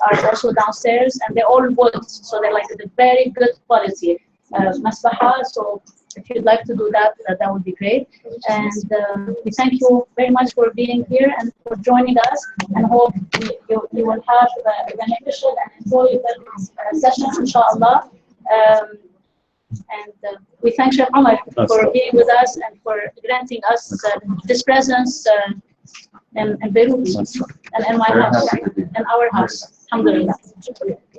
are also downstairs, and they're all wood, so they're like the very good quality masbaha. So if you'd like to do that, that would be great. And we thank you very much for being here and for joining us, and hope you will have a beneficial and enjoyable session, inshallah. And we thank Sheikh Omar for being with us and for granting us this presence in Beirut and in my house, in our house. Alhamdulillah.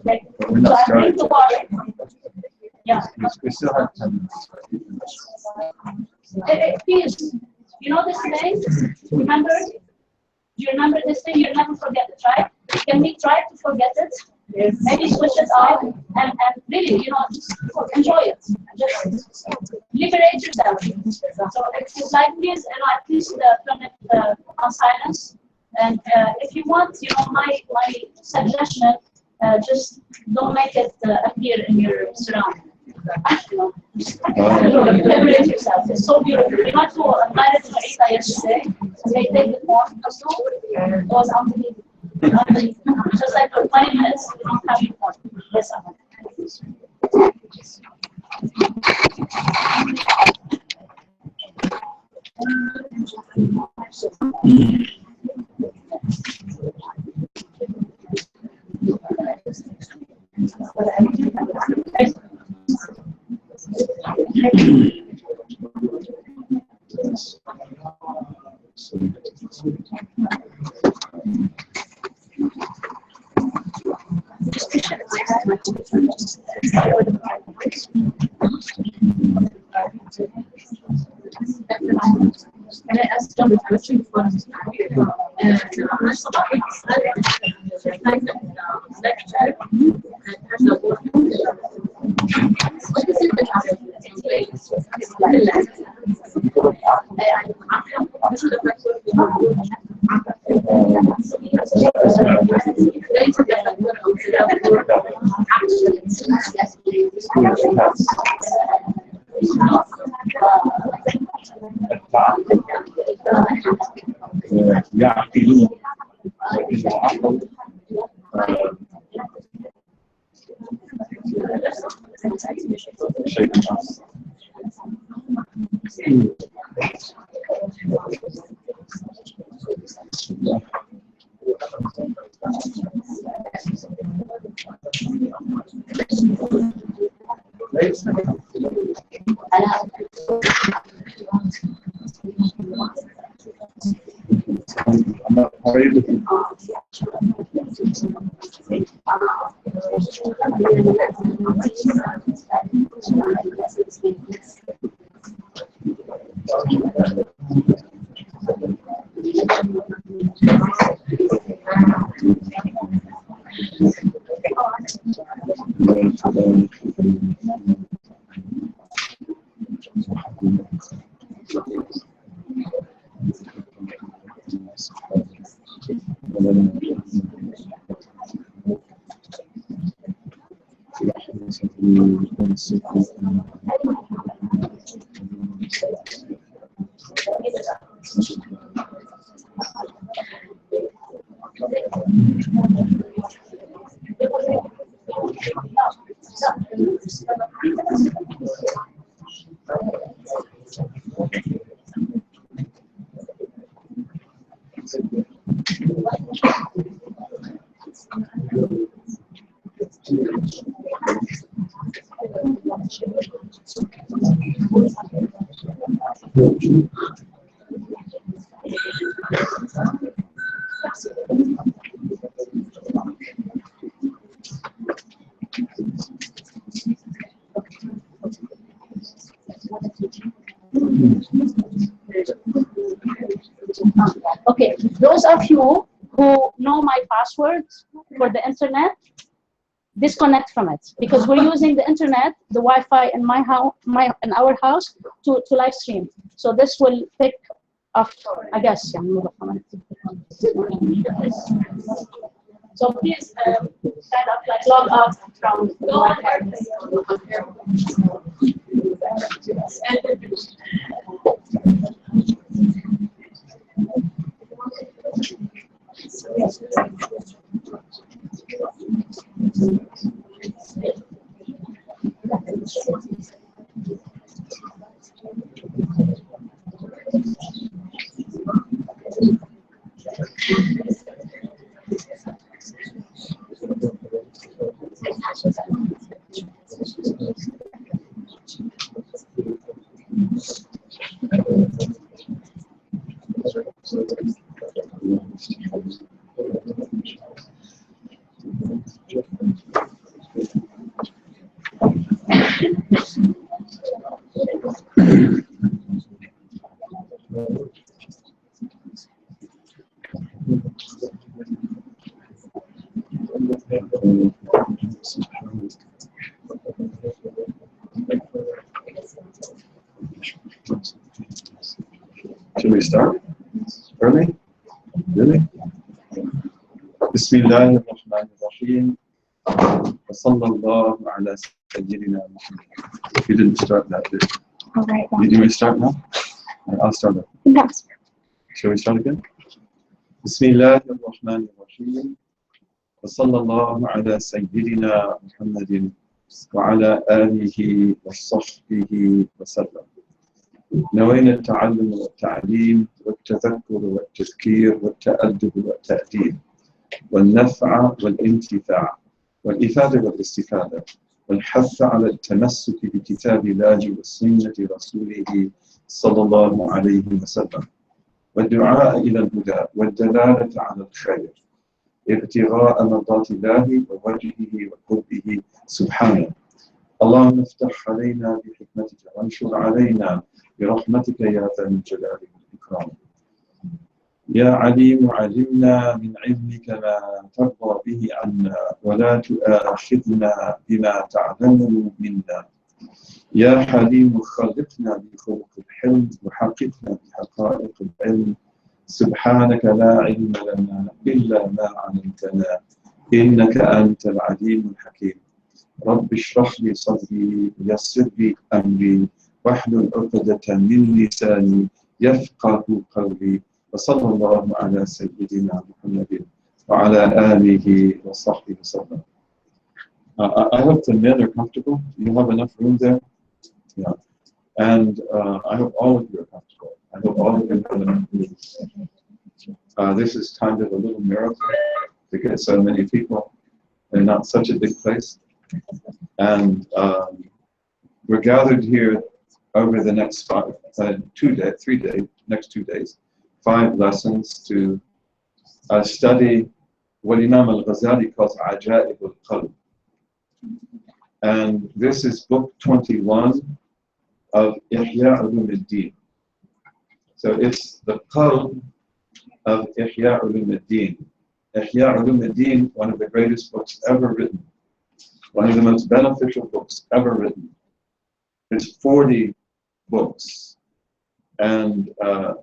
Okay. So I'm going to watch. Yeah. We still have 10 minutes. Please, you know this thing? Remember? Do you remember this thing? You'll never forget it, right? Can we try to forget it? Yes. Maybe switch it off and really, just enjoy it. Just liberate yourself. So if you like, please, at least turn it on silence. And if you want, my suggestion, just don't make it appear in your surroundings. Liberate yourself. It's so beautiful. We went to a marriage yesterday, and they take the phone. It was unbelievable. Just like for 20 minutes, we don't have your phone. Yes, Can I ask John a question first? Okay, those of you who know my password for the internet, disconnect from it, because we're using the internet, the Wi-Fi in my house, in our house, to live stream. So this will pick up, I guess. So please kind of like log out from the Wi-Fi. Should we start early? Really? Bismillah ar-Rahman ar-Rahim. Sallallahu ala Sayyidina Muhammad. You didn't start that, did you? All right. Did we start now? I'll start it. Yes. Shall we start again? Bismillah ar-Rahman ar-Rahim. Sallallahu ala Sayyidina Muhammadin wa ala alihi wa sahbihi wa sallam. نوينا التعلم والتعليم والتذكر والتذكير والتأدب والتأديب والنفع والانتفاع والإفادة والاستفادة والحث على التمسك بكتاب الله وسنة رسوله صلى الله عليه وسلم والدعاء إلى الهدى والدلالة على الخير ابتغاء مرضات الله ووجهه وقربه سبحانه. اللهم افتح علينا بحكمتك وانشر علينا برحمتك يا ذا الجلال والإكرام. يا عليم علمنا من علمك ما ترضى به عنا ولا تؤاخذنا بما تعلم منا. يا حليم خلقنا بخلق الحلم وحققنا بحقائق العلم. سبحانك لا علم لنا إلا ما علمتنا إنك أنت العليم الحكيم. رب اشرح لي صدري ويسر لي أمري واحلل عقدة من لساني يفقه قولي. وصلى الله على سيدنا محمد وعلى آله وصحبه وسلم. I hope the men are comfortable. You have enough room there? Yeah. And I hope all of you are comfortable. I hope all of you have enough room. This is kind of a little miracle to get so many people in not such a big place. And we're gathered here over the next 2 days, 5 lessons to study what Imam al-Ghazali calls Ajaib al-Qalb. And this is book 21 of Ihya Ulum al-Din. So it's the Qalb of Ihya Ulum al-Din. Ihya Ulum al-Din, one of the greatest books ever written, one of the most beneficial books ever written. There's 40 books. And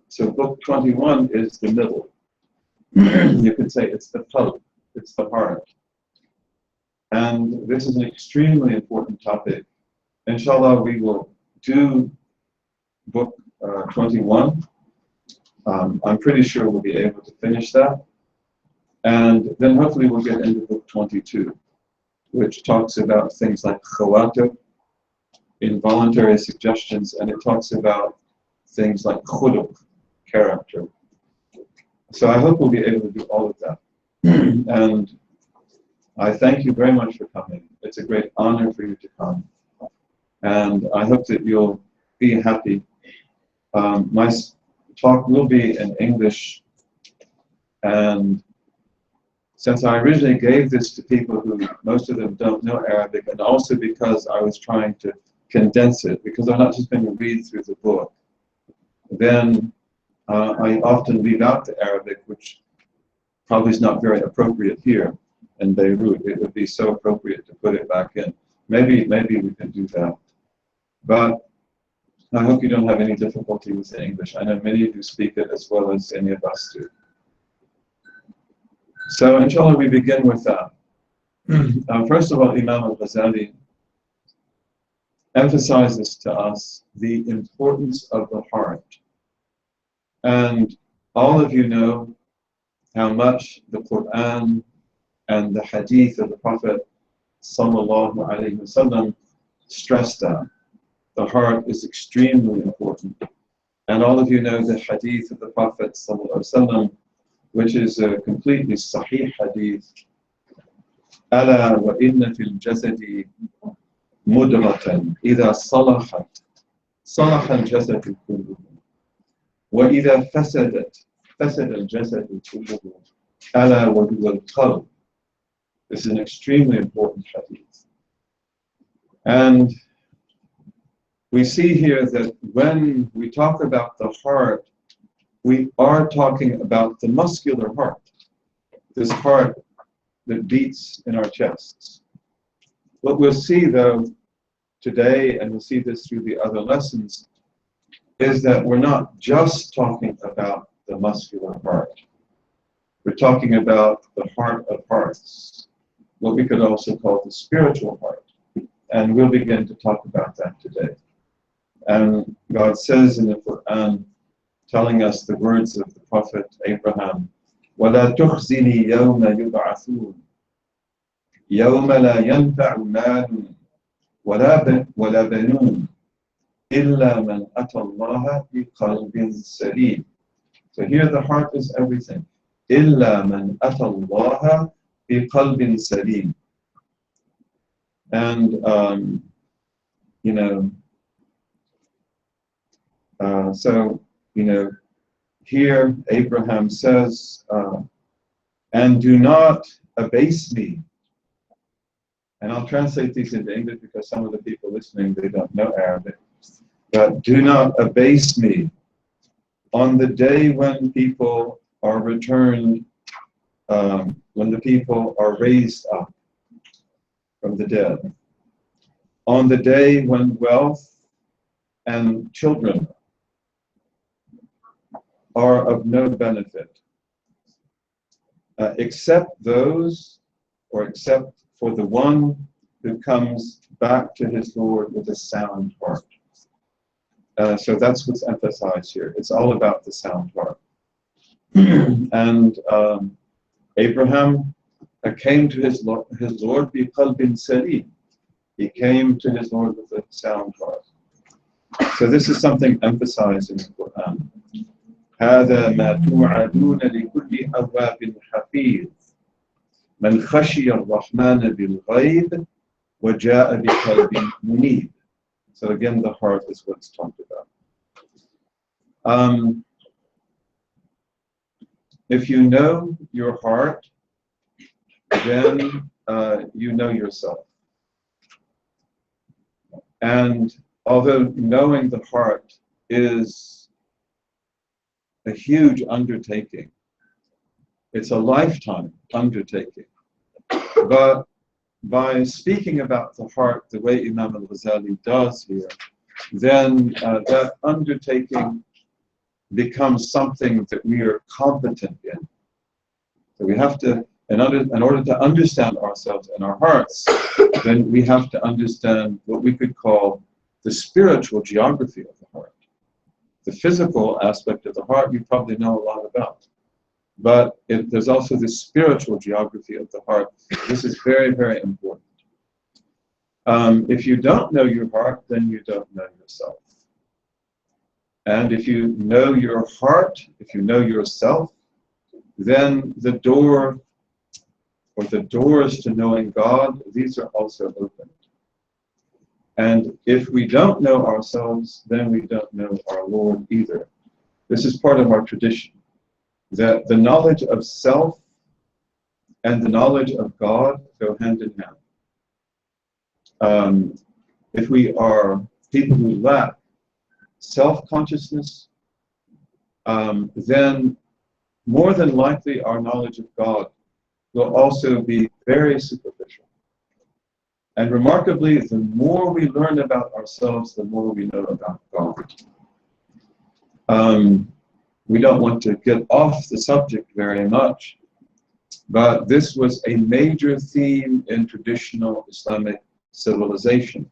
so book 21 is the middle. You could say it's the qalb, it's the heart. And this is an extremely important topic. Inshallah, we will do book 21. I'm pretty sure we'll be able to finish that. And then hopefully we'll get into book 22, which talks about things like khawatir, involuntary suggestions, and it talks about things like khuluq, character. So I hope we'll be able to do all of that. And I thank you very much for coming. It's a great honor for you to come. And I hope that you'll be happy. My talk will be in English. And since I originally gave this to people who, most of them don't know Arabic, and also because I was trying to condense it, because I'm not just going to read through the book, then I often leave out the Arabic, which probably is not very appropriate here in Beirut. It would be so appropriate to put it back in. Maybe we can do that. But I hope you don't have any difficulty with the English. I know many of you speak it as well as any of us do. So inshallah, we begin with that. First of all, Imam al-Ghazali emphasizes to us the importance of the heart. And all of you know how much the Quran And the hadith of the Prophet sallallahu alaihi wasallam stressed that. The heart is extremely important. And all of you know the hadith of the Prophet sallallahu alaihi wasallam, which is a completely sahih hadith. ألا وإن في الجسد مدغة إذا صلحت صلح الجسد كله وإذا فسدت فسد الجسد كله ألا وهو القلب. This is an extremely important hadith. And we see here that when we talk about the heart, we are talking about the muscular heart, this heart that beats in our chests. What we'll see though today, and we'll see this through the other lessons, is that we're not just talking about the muscular heart. We're talking about the heart of hearts, what we could also call the spiritual heart. And we'll begin to talk about that today. And God says in the Quran, telling us the words of the Prophet Abraham, وَلَا تُخْزِنِي يَوْمَ يُبْعَثُونَ يَوْمَ لَا يَنْفَعُ مَالٌ وَلَا بَنُونَ إِلَّا مَنْ أَتَى اللَّهَ بِقَلْبٍ سَلِيمٍ. So here the heart is everything. إِلَّا مَنْ أَتَى اللَّهَ بِقَلْبٍ سَلِيمٍ. And, here Abraham says, and do not abase me. And I'll translate these into English because some of the people listening, they don't know Arabic. But do not abase me on the day when people are returned, when the people are raised up from the dead. On the day when wealth and children are of no benefit, except for the one who comes back to his Lord with a sound heart. So that's what's emphasized here. It's all about the sound heart. And Abraham came to his Lord biqalbin salim. He came to his Lord with a sound heart. So this is something emphasized in the Quran. هذا ما توعدون لكل أواب حفيظ من خشي الرحمن بالغيب وجاء بقلب منيب. So again, the heart is what's talked about. If you know your heart, then you know yourself. And although knowing the heart is a huge undertaking, it's a lifetime undertaking. But by speaking about the heart the way Imam al-Ghazali does here, then that undertaking becomes something that we are competent in. So we have to, in order to understand ourselves and our hearts, then we have to understand what we could call the spiritual geography of the heart. The physical aspect of the heart you probably know a lot about. But there's also the spiritual geography of the heart. This is very, very important. If you don't know your heart, then you don't know yourself. And if you know your heart, if you know yourself, then the door or the doors to knowing God, these are also open. And if we don't know ourselves, then we don't know our Lord either. This is part of our tradition, that the knowledge of self and the knowledge of God go hand in hand. If we are people who lack self-consciousness, then more than likely our knowledge of God will also be very superficial. And remarkably, the more we learn about ourselves, the more we know about God. We don't want to get off the subject very much, but this was a major theme in traditional Islamic civilization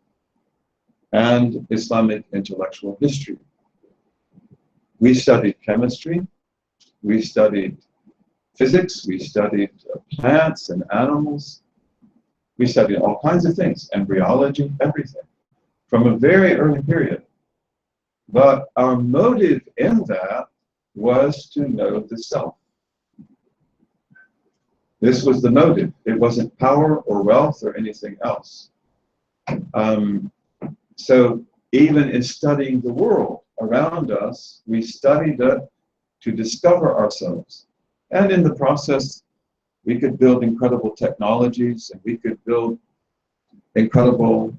and Islamic intellectual history. We studied chemistry, we studied physics, we studied plants and animals, we studied all kinds of things, embryology, everything, from a very early period. But our motive in that was to know the self. This was the motive. It wasn't power or wealth or anything else. So even in studying the world around us, we studied it to discover ourselves. And in the process, we could build incredible technologies, and we could build incredible,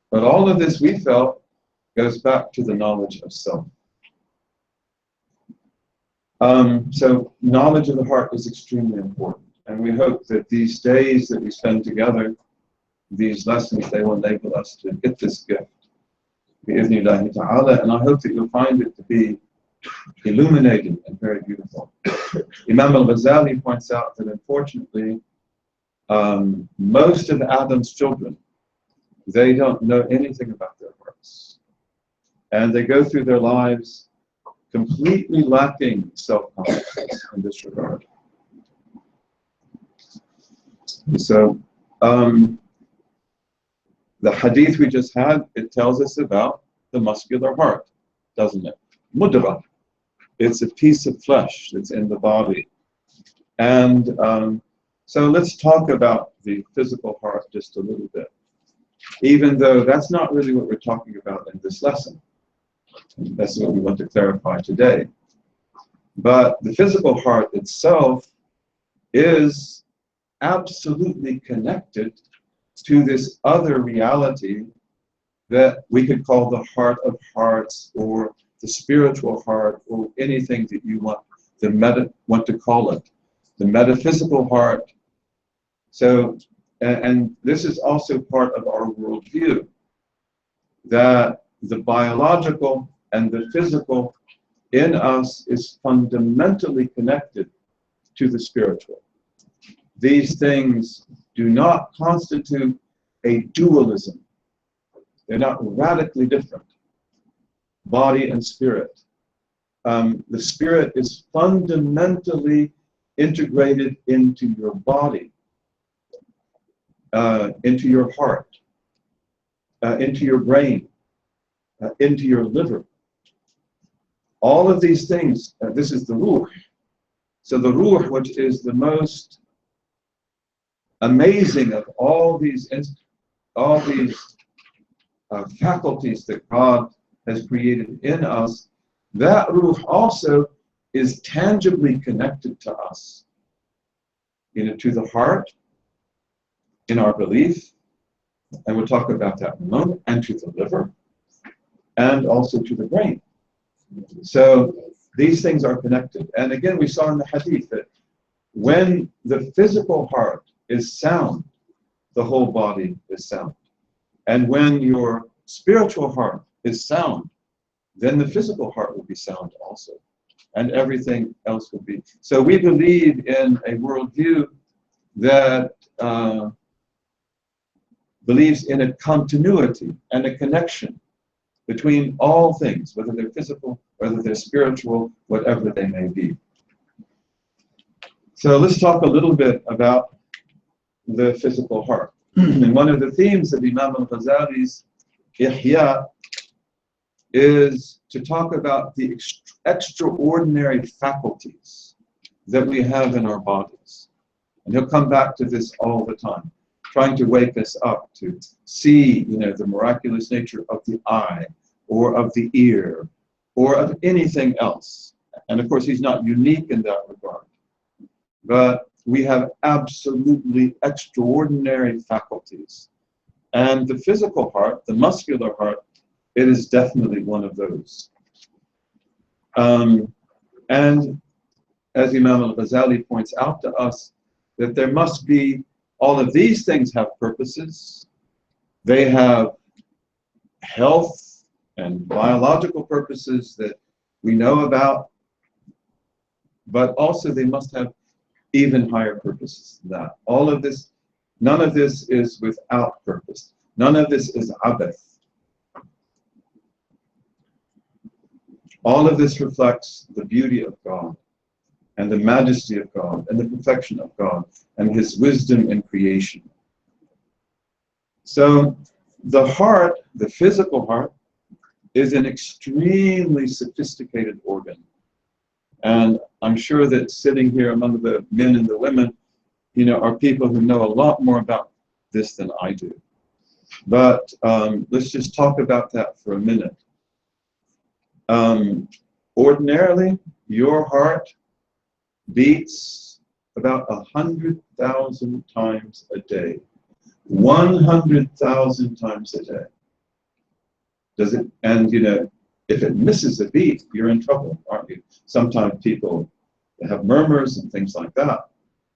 but all of this, we felt, goes back to the knowledge of self. So knowledge of the heart is extremely important. And we hope that these days that we spend together, these lessons, they will enable us to get this gift. Bi-idhnillahi ta'ala, and I hope that you'll find it to be illuminating and very beautiful. Imam al-Ghazali points out that unfortunately, most of Adam's children, they don't know anything about their hearts. And they go through their lives completely lacking self-confidence in this regard. So, the hadith we just had, it tells us about the muscular heart, doesn't it? Mudra. It's a piece of flesh that's in the body. And so let's talk about the physical heart just a little bit, even though that's not really what we're talking about in this lesson. That's what we want to clarify today. But the physical heart itself is absolutely connected to this other reality that we could call the heart of hearts, or the spiritual heart, or anything that you want to call it, the metaphysical heart. So, and this is also part of our worldview, that the biological and the physical in us is fundamentally connected to the spiritual. These things do not constitute a dualism. They're not radically different, body and spirit. The spirit is fundamentally integrated into your body, into your heart, into your brain, into your liver. All of these things, this is the ruh. So the ruh, which is the most amazing of all these faculties that God has created in us, that ruh also is tangibly connected to us, to the heart, in our belief, and we'll talk about that in a moment, and to the liver, and also to the brain. So these things are connected. And again, we saw in the hadith that when the physical heart is sound, the whole body is sound. And when your spiritual heart is sound, then the physical heart will be sound also. And everything else will be. So we believe in a worldview that believes in a continuity and a connection between all things, whether they're physical, whether they're spiritual, whatever they may be. So let's talk a little bit about the physical heart. And one of the themes of Imam al-Ghazali's Ihya is to talk about the extraordinary faculties that we have in our bodies. And he'll come back to this all the time, trying to wake us up to see, the miraculous nature of the eye, or of the ear, or of anything else. And of course, he's not unique in that regard. But we have absolutely extraordinary faculties. And the physical heart, the muscular heart, it is definitely one of those. And as Imam al-Ghazali points out to us, that there must be, all of these things have purposes. They have health and biological purposes that we know about, but also they must have even higher purposes than that. All of this, none of this is without purpose. None of this is abath. All of this reflects the beauty of God. and the majesty of God and the perfection of God and his wisdom in creation. So the heart, the physical heart, is an extremely sophisticated organ. And I'm sure that sitting here among the men and the women, are people who know a lot more about this than I do. But let's just talk about that for a minute. Ordinarily, your heart beats about 100,000 times a day. 100,000 times a day. Does it? And if it misses a beat, you're in trouble, aren't you? Sometimes people have murmurs and things like that.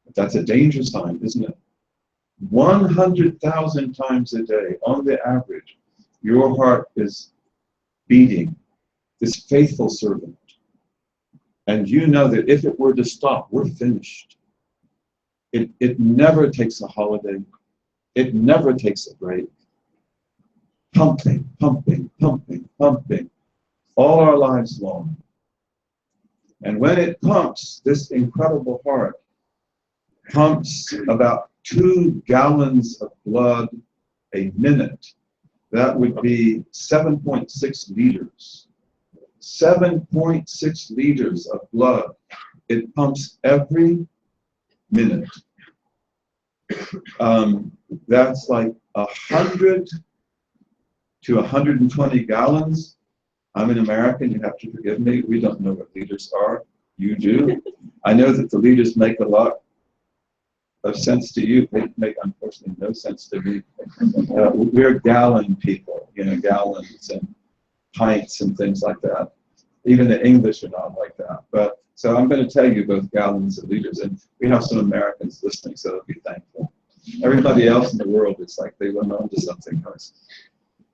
But that's a danger sign, isn't it? 100,000 times a day, on the average, your heart is beating, this faithful servant. And you know that if it were to stop, we're finished. It never takes a holiday. It never takes a break. Pumping, pumping, pumping, pumping, all our lives long. And when it pumps, this incredible heart pumps about 2 gallons of blood a minute. That would be 7.6 liters. 7.6 liters of blood. It pumps every minute. That's like 100 to 120 gallons. I'm an American, you have to forgive me. We don't know what liters are. You do. I know that the liters make a lot of sense to you. They make, unfortunately, no sense to me. We're gallon people, gallons and pints and things like that. Even the English are not like that. But so I'm going to tell you both gallons and liters, and we have some Americans listening, so they'll be thankful. Everybody else in the world, it's like they went on to something else.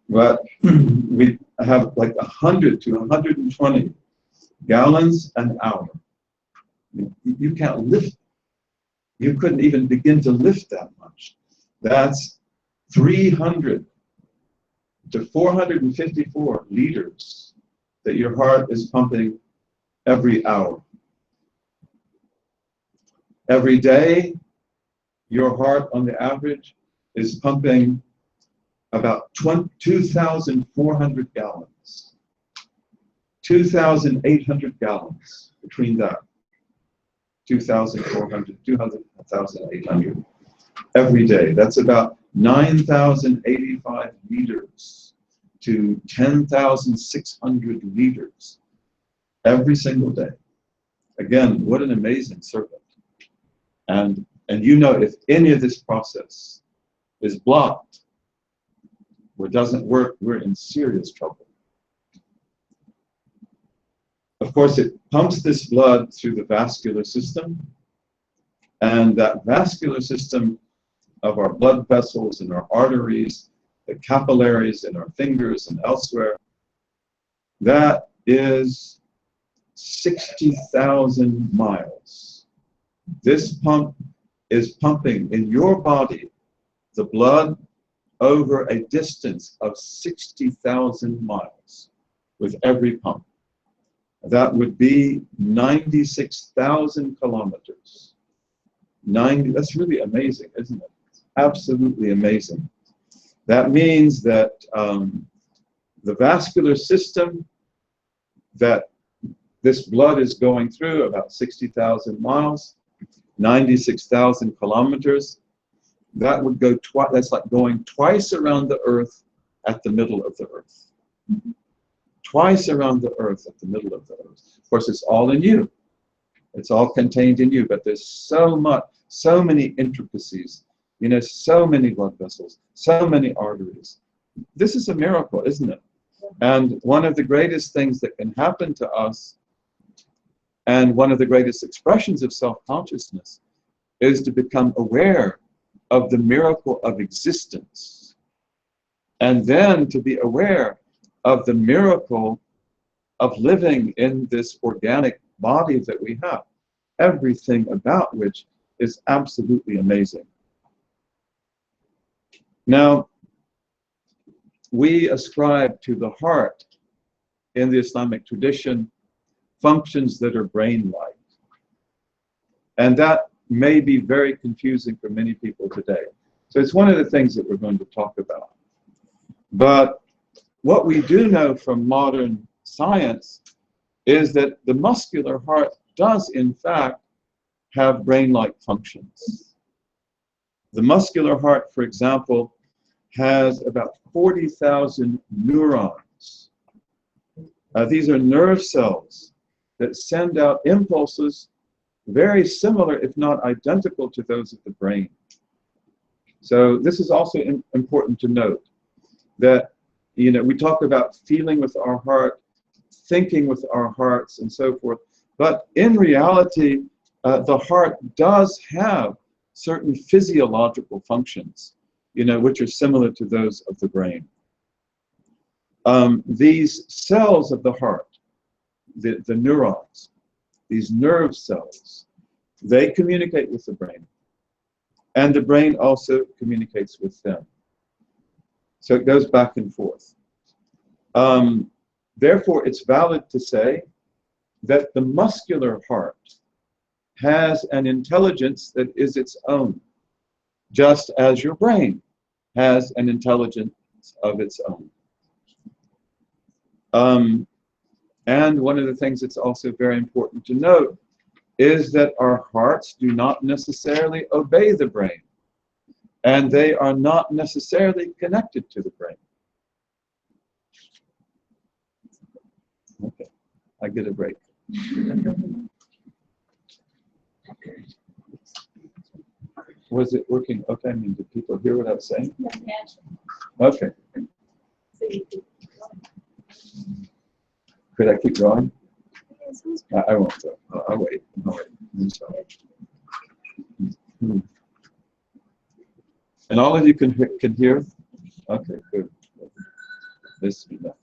But we have like 100 to 120 gallons an hour. You can't lift. You couldn't even begin to lift that much. That's 300 to 454 liters that your heart is pumping every hour. Every day, your heart on the average is pumping about 2,400 gallons. 2,800 gallons between that. 2,400, 2,800 every day. That's about 9,085 liters to 10,600 liters every single day. Again, what an amazing servant. And if any of this process is blocked or doesn't work, we're in serious trouble. Of course, it pumps this blood through the vascular system, and that vascular system of our blood vessels and our arteries, the capillaries in our fingers and elsewhere, that is 60,000 miles. This pump is pumping in your body the blood over a distance of 60,000 miles with every pump. That would be 96,000 kilometers. That's really amazing, isn't it? It's absolutely amazing. That means that the vascular system that this blood is going through, about 60,000 miles, 96,000 kilometers, that would go twice. That's like going twice around the Earth at the middle of the Earth. Twice around the Earth at the middle of the Earth. Of course, it's all in you. It's all contained in you, but there's so many intricacies, so many blood vessels, so many arteries. This is a miracle, isn't it? And one of the greatest things that can happen to us, and one of the greatest expressions of self-consciousness, is to become aware of the miracle of existence, and then to be aware of the miracle of living in this organic body that we have, everything about which is absolutely amazing. Now, we ascribe to the heart in the Islamic tradition functions that are brain-like. And that may be very confusing for many people today. So it's one of the things that we're going to talk about. But what we do know from modern science is that the muscular heart does, in fact, have brain-like functions. The muscular heart, for example, has about 40,000 neurons. These are nerve cells that send out impulses very similar, if not identical, to those of the brain. So this is also important to note that, you know, we talk about feeling with our heart, thinking with our hearts, and so forth. But in reality, the heart does have certain physiological functions, you know, which are similar to those of the brain. These cells of the heart, the neurons, these nerve cells, they communicate with the brain. And the brain also communicates with them. So it goes back and forth. Therefore, it's valid to say that the muscular heart has an intelligence that is its own, just as your brain has an intelligence of its own. And one of the things that's also very important to note is that our hearts do not necessarily obey the brain, and they are not necessarily connected to the brain. Okay, I get a break. Was it working? Okay, I mean, did people hear what I was saying? Okay. Could I keep going? I won't go. I'll wait. I'm sorry. And all of you can hear? Okay, good. This is enough.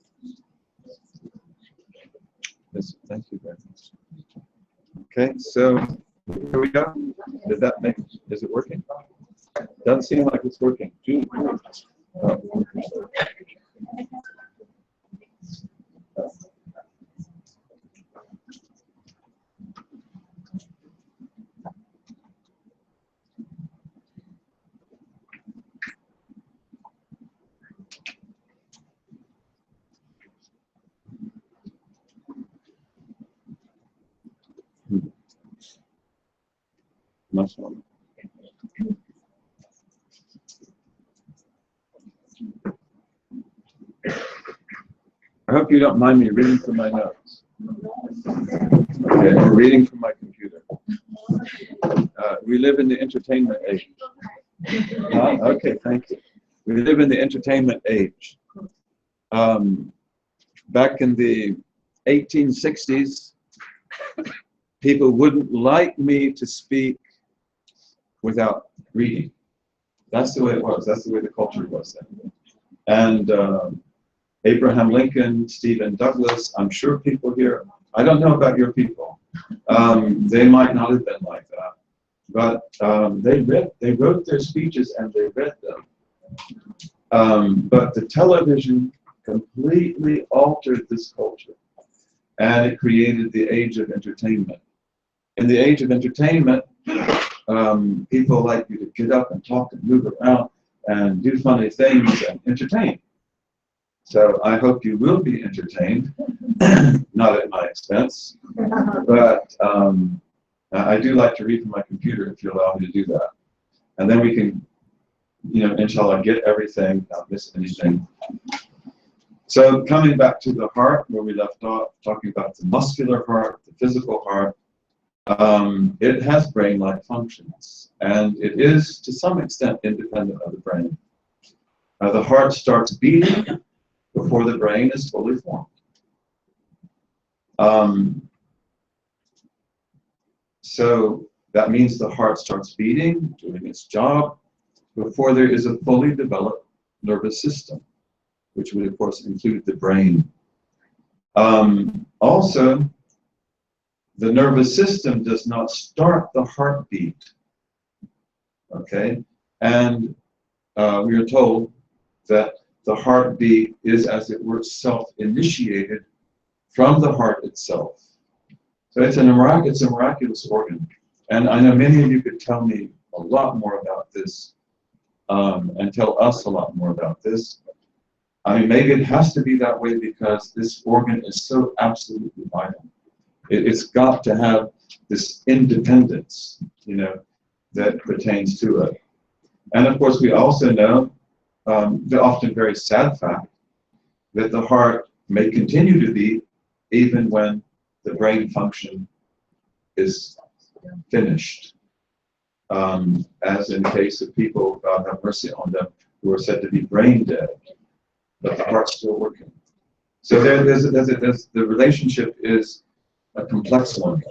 Thank you very much. Okay, so here we go. Is it working? Doesn't seem like it's working. Much longer. I hope you don't mind me reading from my notes. Okay, or reading from my computer. We live in the entertainment age. Okay, thank you. We live in the entertainment age. Back in the 1860s, people wouldn't like me to speak without reading. That's the way it was. That's the way the culture was then. And Abraham Lincoln, Stephen Douglas, I'm sure people here, I don't know about your people. They might not have been like that. But they wrote their speeches and they read them. But the television completely altered this culture. And it created the age of entertainment. In the age of entertainment, people like you to get up and talk and move around and do funny things and entertain. So I hope you will be entertained, not at my expense, but I do like to read from my computer if you allow me to do that. And then we can, you know, inshallah, get everything, not miss anything. So coming back to the heart, where we left off, talking about the muscular heart, the physical heart, it has brain-like functions, and it is, to some extent, independent of the brain. The heart starts beating before the brain is fully formed. So that means the heart starts beating, doing its job, before there is a fully developed nervous system, which would, of course, include the brain. Also, the nervous system does not start the heartbeat, okay? And we are told that the heartbeat is, as it were, self-initiated from the heart itself. So it's a miraculous organ. And I know many of you could tell me a lot more about this, and tell us a lot more about this. I mean, maybe it has to be that way because this organ is so absolutely vital. It's got to have this independence, you know, that pertains to it. And of course, we also know the often very sad fact that the heart may continue to beat even when the brain function is finished. As in the case of people, God have mercy on them, who are said to be brain dead, but the heart's still working. So the relationship is a complex one.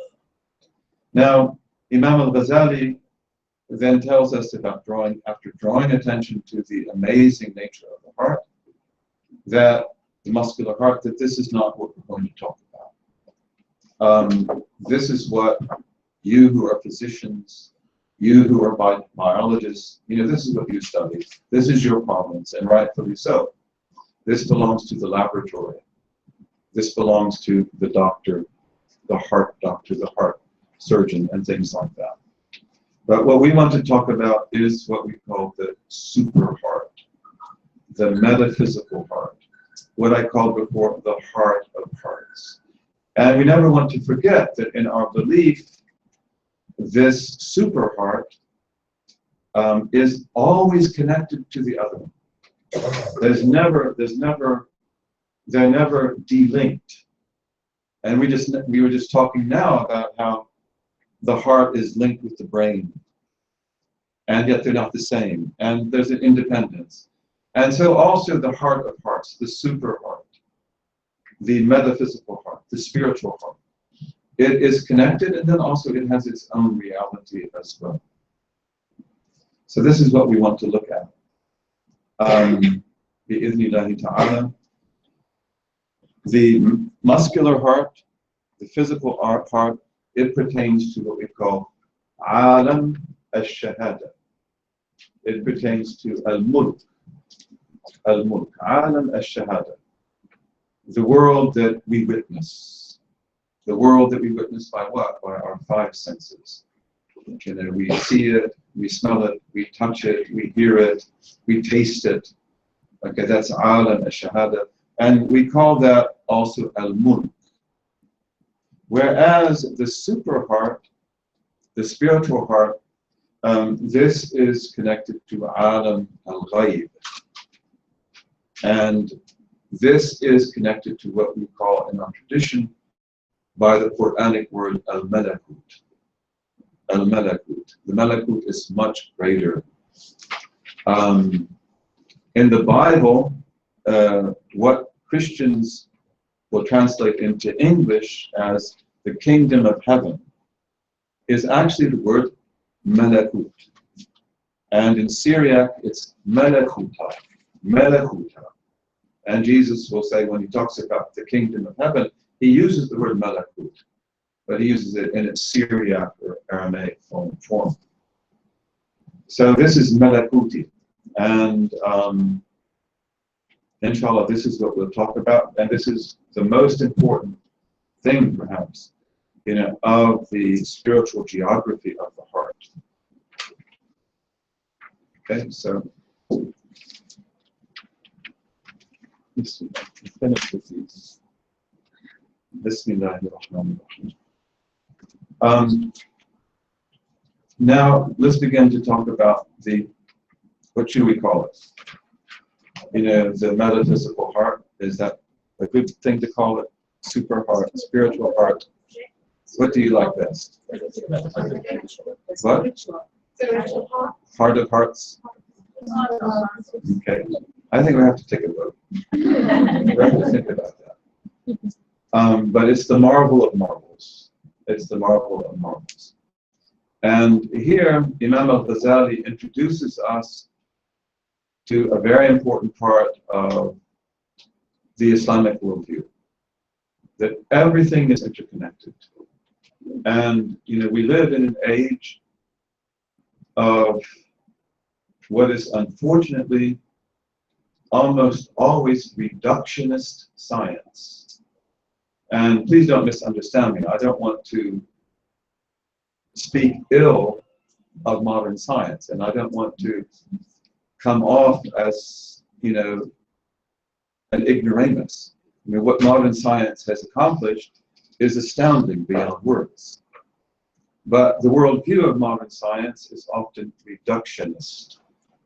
Now, Imam al-Ghazali then tells us about after drawing attention to the amazing nature of the heart, that the muscular heart, that this is not what we're going to talk about. This is what you who are physicians, you who are biologists, you know, this is what you study. This is your province, and rightfully so. This belongs to the laboratory. This belongs to the doctor, the heart doctor, the heart surgeon, and things like that. But what we want to talk about is what we call the super heart, the metaphysical heart, what I called before the heart of hearts. And we never want to forget that in our belief, this super heart is always connected to the other one. They're never delinked. And we were just talking now about how the heart is linked with the brain, and yet they're not the same. And there's an independence. And so also the heart of hearts, the super heart, the metaphysical heart, the spiritual heart. It is connected, and then also it has its own reality as well. So this is what we want to look at. Bi-idhnillahi ta'ala. The muscular heart, the physical heart, it pertains to what we call alam al-shahada. It pertains to al-mulk, alam al-shahada. The world that we witness. The world that we witness by what? By our five senses. You know, we see it, we smell it, we touch it, we hear it, we taste it. Okay, that's alam al-shahada. And we call that also al-mulk. Whereas the super heart, the spiritual heart, this is connected to alam al-ghayb. And this is connected to what we call in our tradition by the Quranic word al-malakut. Al-malakut. The malakut is much greater. In the Bible, what Christians will translate into English as the kingdom of heaven is actually the word malakut. And in Syriac, it's malakuta, malakuta. And Jesus will say, when he talks about the kingdom of heaven, he uses the word malakut, but he uses it in its Syriac or Aramaic form. So this is malakuti. And inshallah, this is what we'll talk about, and this is the most important thing, perhaps, you know, of the spiritual geography of the heart. Okay, so let's finish with these. Bismillahirrahmanirrahim. Now let's begin to talk about what should we call it? You know, the metaphysical heart. Is that a good thing to call it? Super heart, spiritual heart. What do you like best? What? Heart of hearts? Okay. I think we have to take a vote. We have to think about that. But it's the marvel of marvels. It's the marvel of marvels. And here, Imam al-Ghazali introduces us to a very important part of the Islamic worldview, that everything is interconnected. And, you know, we live in an age of what is unfortunately almost always reductionist science. And please don't misunderstand me. I don't want to speak ill of modern science, and I don't want to come off as, you know, an ignoramus. I mean, what modern science has accomplished is astounding beyond words. But the worldview of modern science is often reductionist.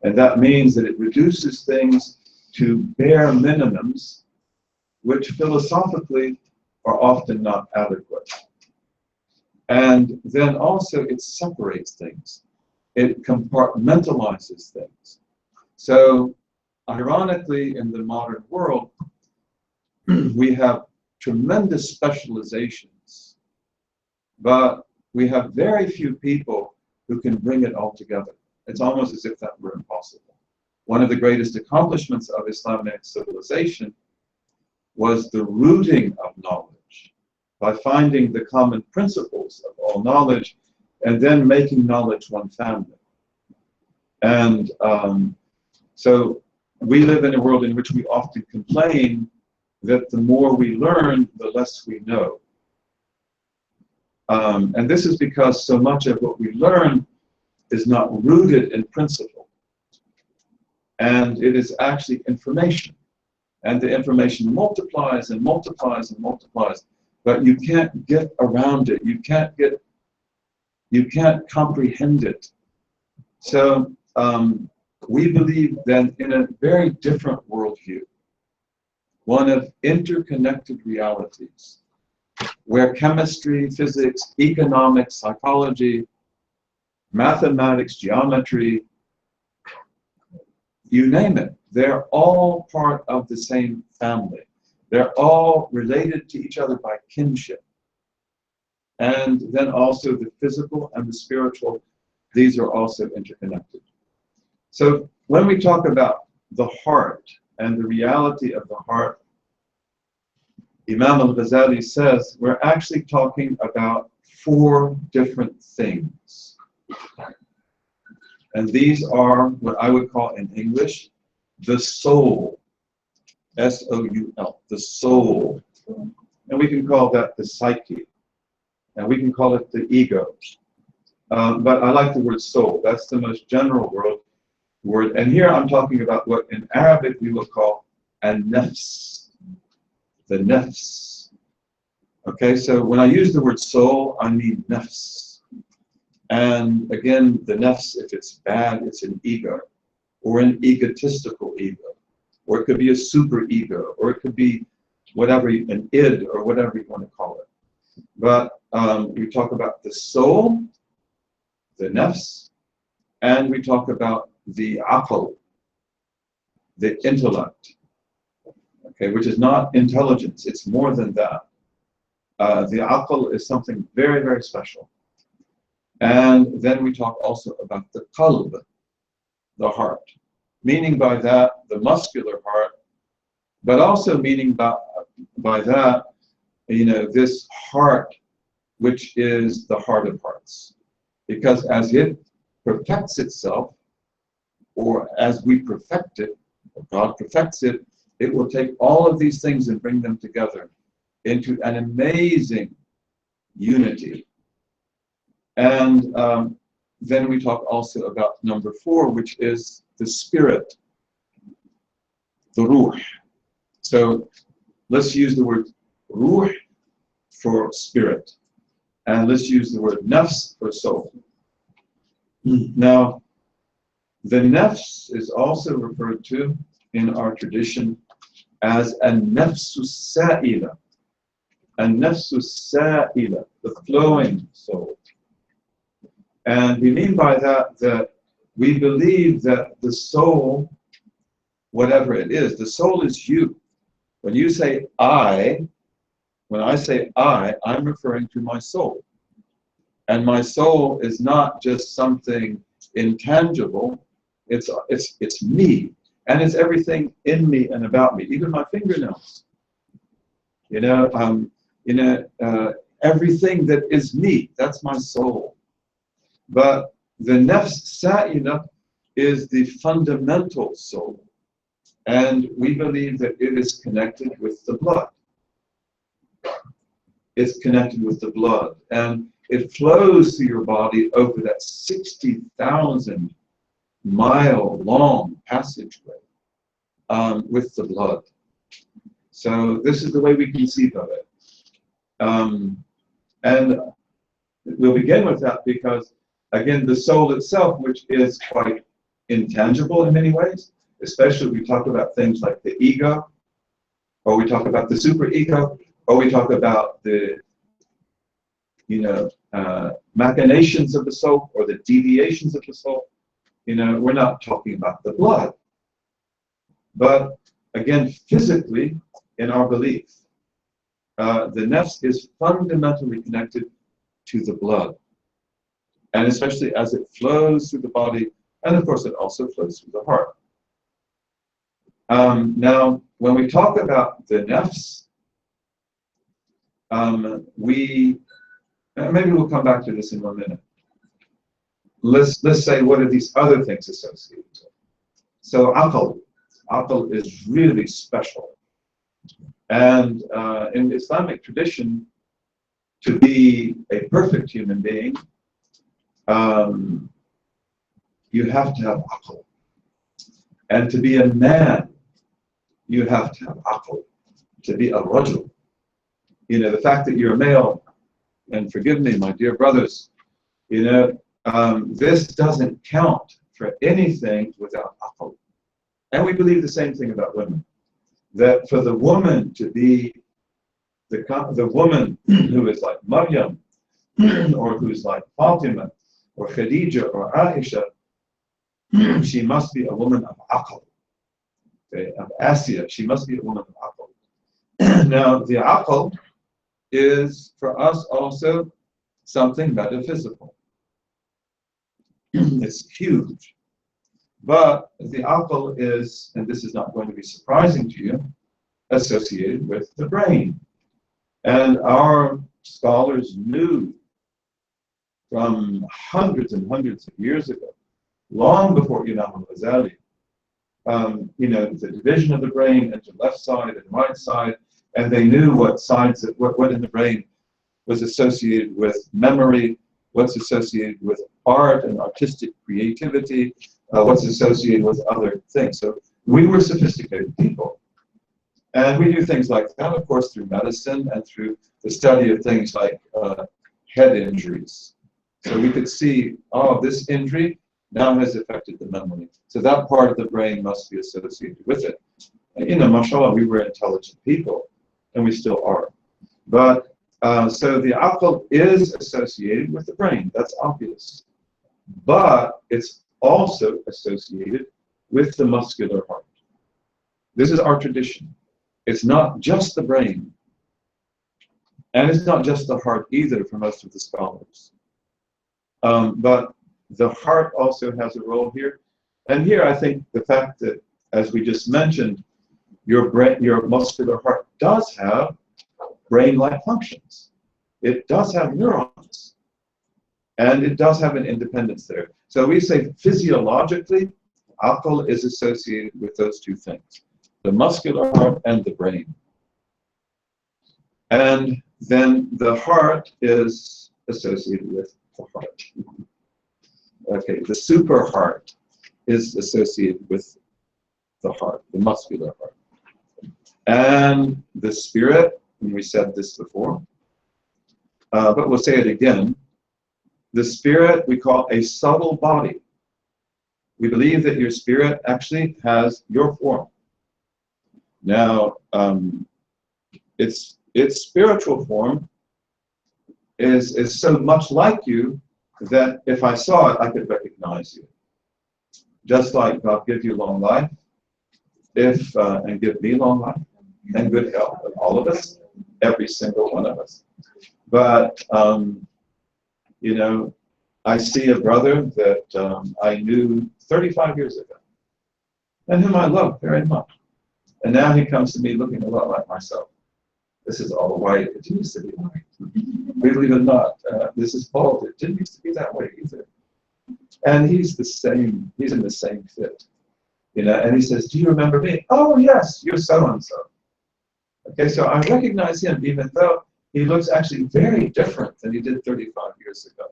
And that means that it reduces things to bare minimums, which philosophically are often not adequate. And then also it separates things. It compartmentalizes things. So, ironically, in the modern world, we have tremendous specializations, but we have very few people who can bring it all together. It's almost as if that were impossible. One of the greatest accomplishments of Islamic civilization was the rooting of knowledge, by finding the common principles of all knowledge and then making knowledge one family. And so we live in a world in which we often complain that the more we learn, the less we know. And this is because so much of what we learn is not rooted in principle. And it is actually information. And the information multiplies and multiplies and multiplies. But you can't get around it. You can't comprehend it. So we believe then in a very different worldview, one of interconnected realities, where chemistry, physics, economics, psychology, mathematics, geometry, you name it, they're all part of the same family. They're all related to each other by kinship. And then also the physical and the spiritual, these are also interconnected. So when we talk about the heart and the reality of the heart, Imam al-Ghazali says we're actually talking about 4 different things. And these are what I would call in English the soul. S-O-U-L, the soul. And we can call that the psyche. And we can call it the ego. But I like the word soul. That's the most general word. And here I'm talking about what in Arabic we would call an-nafs. The nafs. Okay, so when I use the word soul, I mean nafs. And again, the nafs, if it's bad, it's an ego, or an egotistical ego. Or it could be a super ego, or it could be whatever, an id, or whatever you want to call it. But we talk about the soul, the nafs, and we talk about the aql, the intellect, okay, which is not intelligence, it's more than that. The aql is something very, very special. And then we talk also about the qalb, the heart. Meaning by that, the muscular heart, but also meaning by that, you know, this heart, which is the heart of hearts. Because as it perfects itself, or as we perfect it, or God perfects it, it will take all of these things and bring them together into an amazing unity. And then we talk also about number 4, which is the spirit, the ruh. So let's use the word ruh for spirit, and let's use the word nafs for soul. Now, the nafs is also referred to in our tradition as an-nafsu sa'ila. An-nafsu sa'ila, the flowing soul. And we mean by that that we believe that the soul, whatever it is, the soul is you. When you say I, when I say I'm referring to my soul. And my soul is not just something intangible, it's me. And it's everything in me and about me, even my fingernails. You know, everything that is me, that's my soul. But the nafs sa'ila is the fundamental soul. And we believe that it is connected with the blood. It's connected with the blood. And it flows through your body over that 60,000 mile long passageway with the blood. So this is the way we conceive of it. And we'll begin with that because, again, the soul itself, which is quite intangible in many ways, especially we talk about things like the ego, or we talk about the superego, or we talk about the, machinations of the soul, or the deviations of the soul. We're not talking about the blood. But again, physically, in our belief, the nafs is fundamentally connected to the blood. And especially as it flows through the body, and of course it also flows through the heart. Now, when we talk about the nafs, maybe we'll come back to this in 1 minute. Let's say, what are these other things associated with? So aql is really special. And in the Islamic tradition, to be a perfect human being, you have to have aql. And to be a man, you have to have aql. To be a rajul. The fact that you're a male, and forgive me, my dear brothers, this doesn't count for anything without aql. And we believe the same thing about women. That for the woman to be the woman who is like Maryam, or who's like Fatima, or Khadija, or Aisha, she must be a woman of aql. Okay, of Asiya, she must be a woman of aql. Now, the aql is for us also something metaphysical. It's huge. But the aql is, and this is not going to be surprising to you, associated with the brain. And our scholars knew from hundreds and hundreds of years ago, long before Imam al-Ghazali, the division of the brain into left side and right side, and they knew what sides, what in the brain was associated with memory, what's associated with art and artistic creativity, what's associated with other things. So we were sophisticated people. And we do things like that, of course, through medicine and through the study of things like head injuries. So we could see, oh, this injury now has affected the memory. So that part of the brain must be associated with it. And, mashallah, we were intelligent people, and we still are. But, so the aql is associated with the brain, that's obvious. But it's also associated with the muscular heart. This is our tradition. It's not just the brain, and it's not just the heart either for most of the scholars. But the heart also has a role here. And here I think the fact that, as we just mentioned, your muscular heart does have brain-like functions. It does have neurons. And it does have an independence there. So we say physiologically, aql is associated with those two things, the muscular heart and the brain. And then the heart is associated with the heart. Okay, the super heart is associated with the heart, the muscular heart. And the spirit, and we said this before, but we'll say it again, the spirit we call a subtle body. We believe that your spirit actually has your form. Now, its spiritual form is so much like you that if I saw it, I could recognize you. Just like God gives you long life, and give me long life and good health, and all of us, every single one of us. But I see a brother that I knew 35 years ago, and whom I love very much. And now he comes to me looking a lot like myself. This is all white. It didn't used to be white. Believe it or not, this is bald. It didn't used to be that way either. And he's the same. He's in the same fit. And he says, "Do you remember me?" "Oh yes, you're so and so." Okay, so I recognize him, even though he looks actually very different than he did 35 years ago.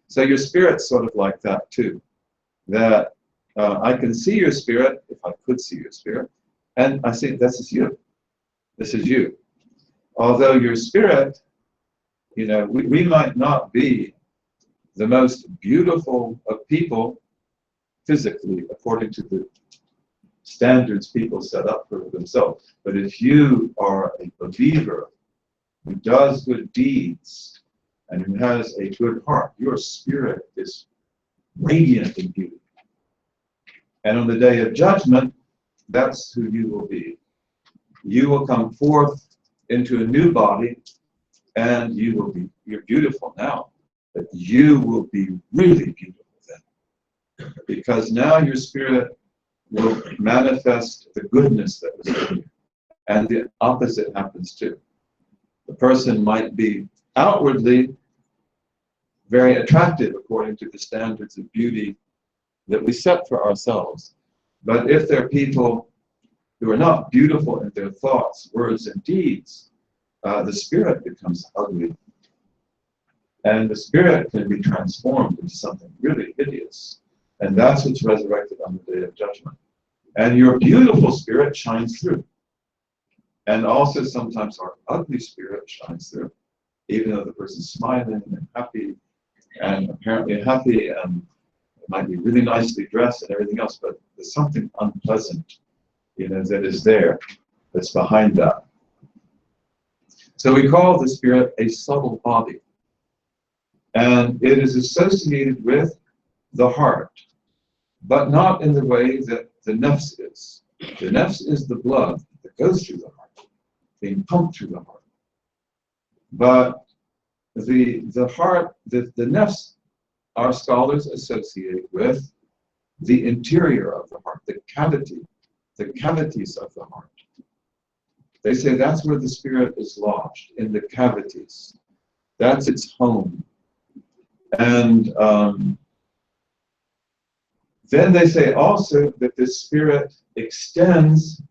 So your spirit's sort of like that too. That I can see your spirit, if I could see your spirit, and I say, this is you. This is you. Although your spirit, you know, we might not be the most beautiful of people physically, according to the standards people set up for themselves. But if you are a believer who does good deeds and who has a good heart, your spirit is radiant in beauty. And on the day of judgment, that's who you will be. You will come forth into a new body, and you will be, you're beautiful now, but you will be really beautiful then. Because now your spirit will manifest the goodness that was in you. And the opposite happens too. The person might be outwardly very attractive according to the standards of beauty that we set for ourselves. But if they're people who are not beautiful in their thoughts, words, and deeds, the spirit becomes ugly. And the spirit can be transformed into something really hideous. And that's what's resurrected on the day of judgment. And your beautiful spirit shines through. And also sometimes our ugly spirit shines through. Even though the person's smiling and happy, and apparently happy, and might be really nicely dressed and everything else, but there's something unpleasant, you know, that is there, that's behind that. So we call the spirit a subtle body. And it is associated with the heart, but not in the way that the nafs is. The nafs is the blood that goes through the heart, being pumped through the heart. But the heart, the nafs, our scholars associate with the interior of the heart, the cavities of the heart. They say that's where the spirit is lodged, in the cavities. That's its home. And then they say also that this spirit extends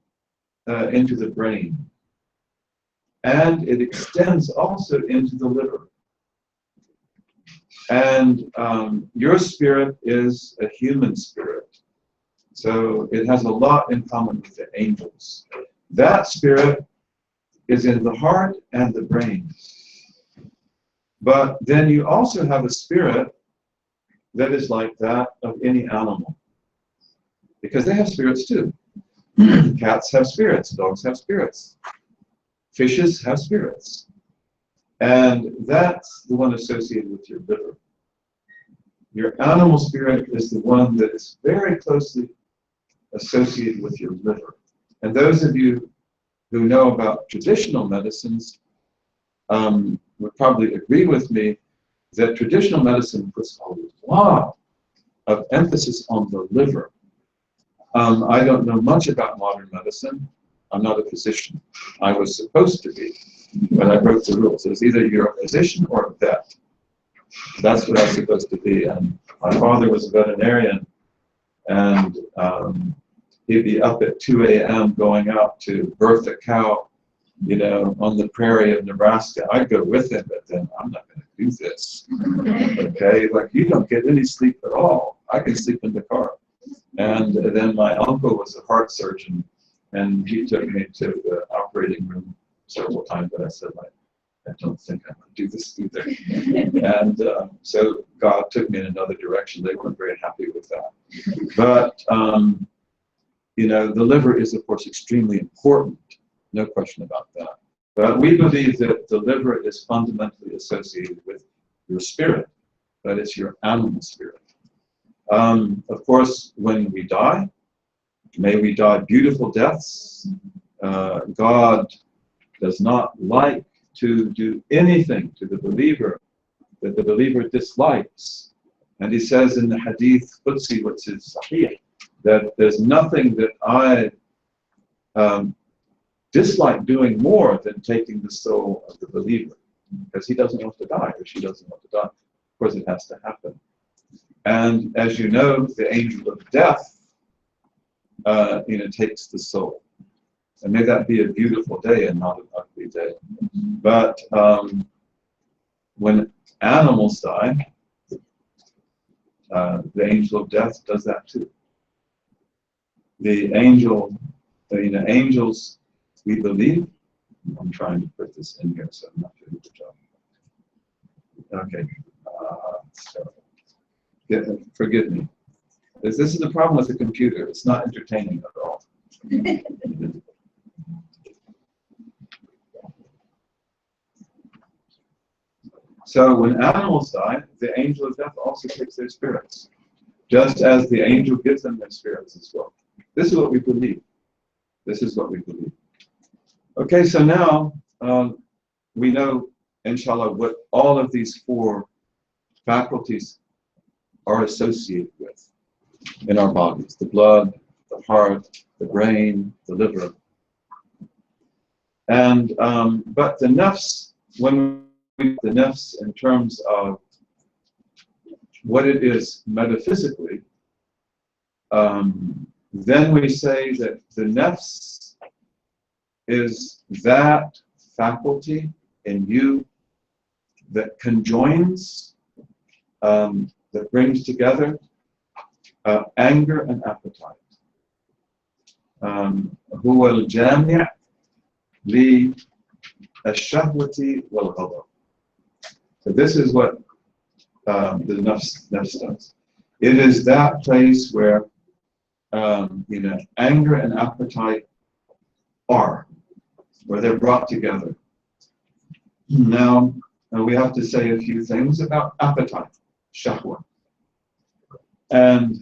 into the brain. And it extends also into the liver. And your spirit is a human spirit. So it has a lot in common with the angels. That spirit is in the heart and the brain. But then you also have a spirit that is like that of any animal. Because they have spirits too. Cats have spirits, dogs have spirits. Fishes have spirits. And that's the one associated with your liver. Your animal spirit is the one that is very closely associated with your liver. And those of you who know about traditional medicines would probably agree with me that traditional medicine puts a lot of emphasis on the liver. I don't know much about modern medicine. I'm not a physician. I was supposed to be, but I broke the rules. It was either you're a physician or a vet. That's what I was supposed to be. And my father was a veterinarian, and he'd be up at 2 a.m. going out to birth a cow, you know, on the prairie of Nebraska. I'd go with him, but then I'm not going to do this. Okay, like you don't get any sleep at all. I can sleep in the car. And then my uncle was a heart surgeon, and he took me to the operating room several times, but I said, I don't think I'm going to do this either. And so God took me in another direction. They weren't very happy with that. But, you know, the liver is, of course, extremely important. No question about that. But we believe that the liver is fundamentally associated with your spirit, that it's your animal spirit. Of course, when we die, may we die beautiful deaths. God does not like to do anything to the believer that the believer dislikes. And he says in the Hadith Qudsi, which is Sahih, that there's nothing that I dislike doing more than taking the soul of the believer, because he doesn't want to die, or she doesn't want to die. Of course, it has to happen. And as you know, the angel of death, takes the soul. And may that be a beautiful day and not an ugly day. But when animals die, the angel of death does that too. The angel, angels, we believe. I'm trying to put this in here, so I'm not doing a good job. Okay. Forgive me. This is the problem with the computer. It's not entertaining at all. So when animals die, the angel of death also takes their spirits, just as the angel gives them their spirits as well. This is what we believe. This is what we believe. Okay, so now we know, inshallah, what all of these four faculties are associated with in our bodies: the blood, the heart, the brain, the liver. And but the nafs, when we the nafs in terms of what it is metaphysically, then we say that the nafs is that faculty in you that conjoins, that brings together anger and appetite. هو الجامع للشهوة والغضب. So this is what the nafs does. It is that place where anger and appetite are, where they're brought together. Now we have to say a few things about appetite, shahwa. And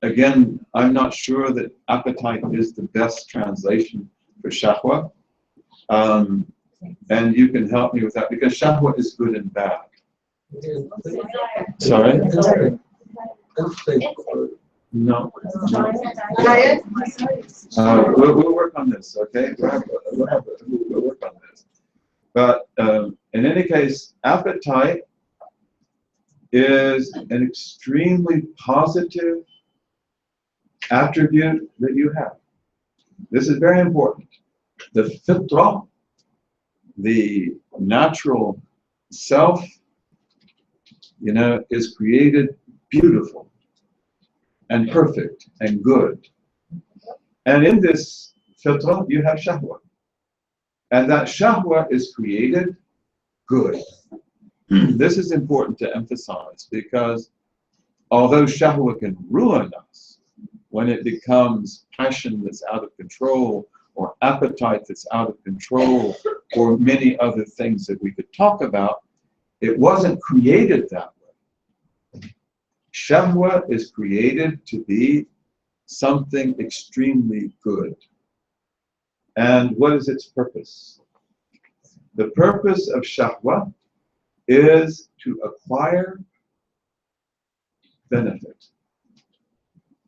again, I'm not sure that appetite is the best translation for shahwa. And you can help me with that, because shahwa is good and bad. Sorry? No. We'll work on this, okay? We'll work on this. But in any case, appetite is an extremely positive attribute that you have. This is very important. The fitrah, the natural self, is created beautiful and perfect and good. And in this fitrah, you have shahwa. And that shahwa is created good. This is important to emphasize, because although shahwa can ruin us when it becomes passion that's out of control, or appetite that's out of control, or many other things that we could talk about, it wasn't created that way. Shahwa is created to be something extremely good. And what is its purpose? The purpose of shahwa is to acquire benefit.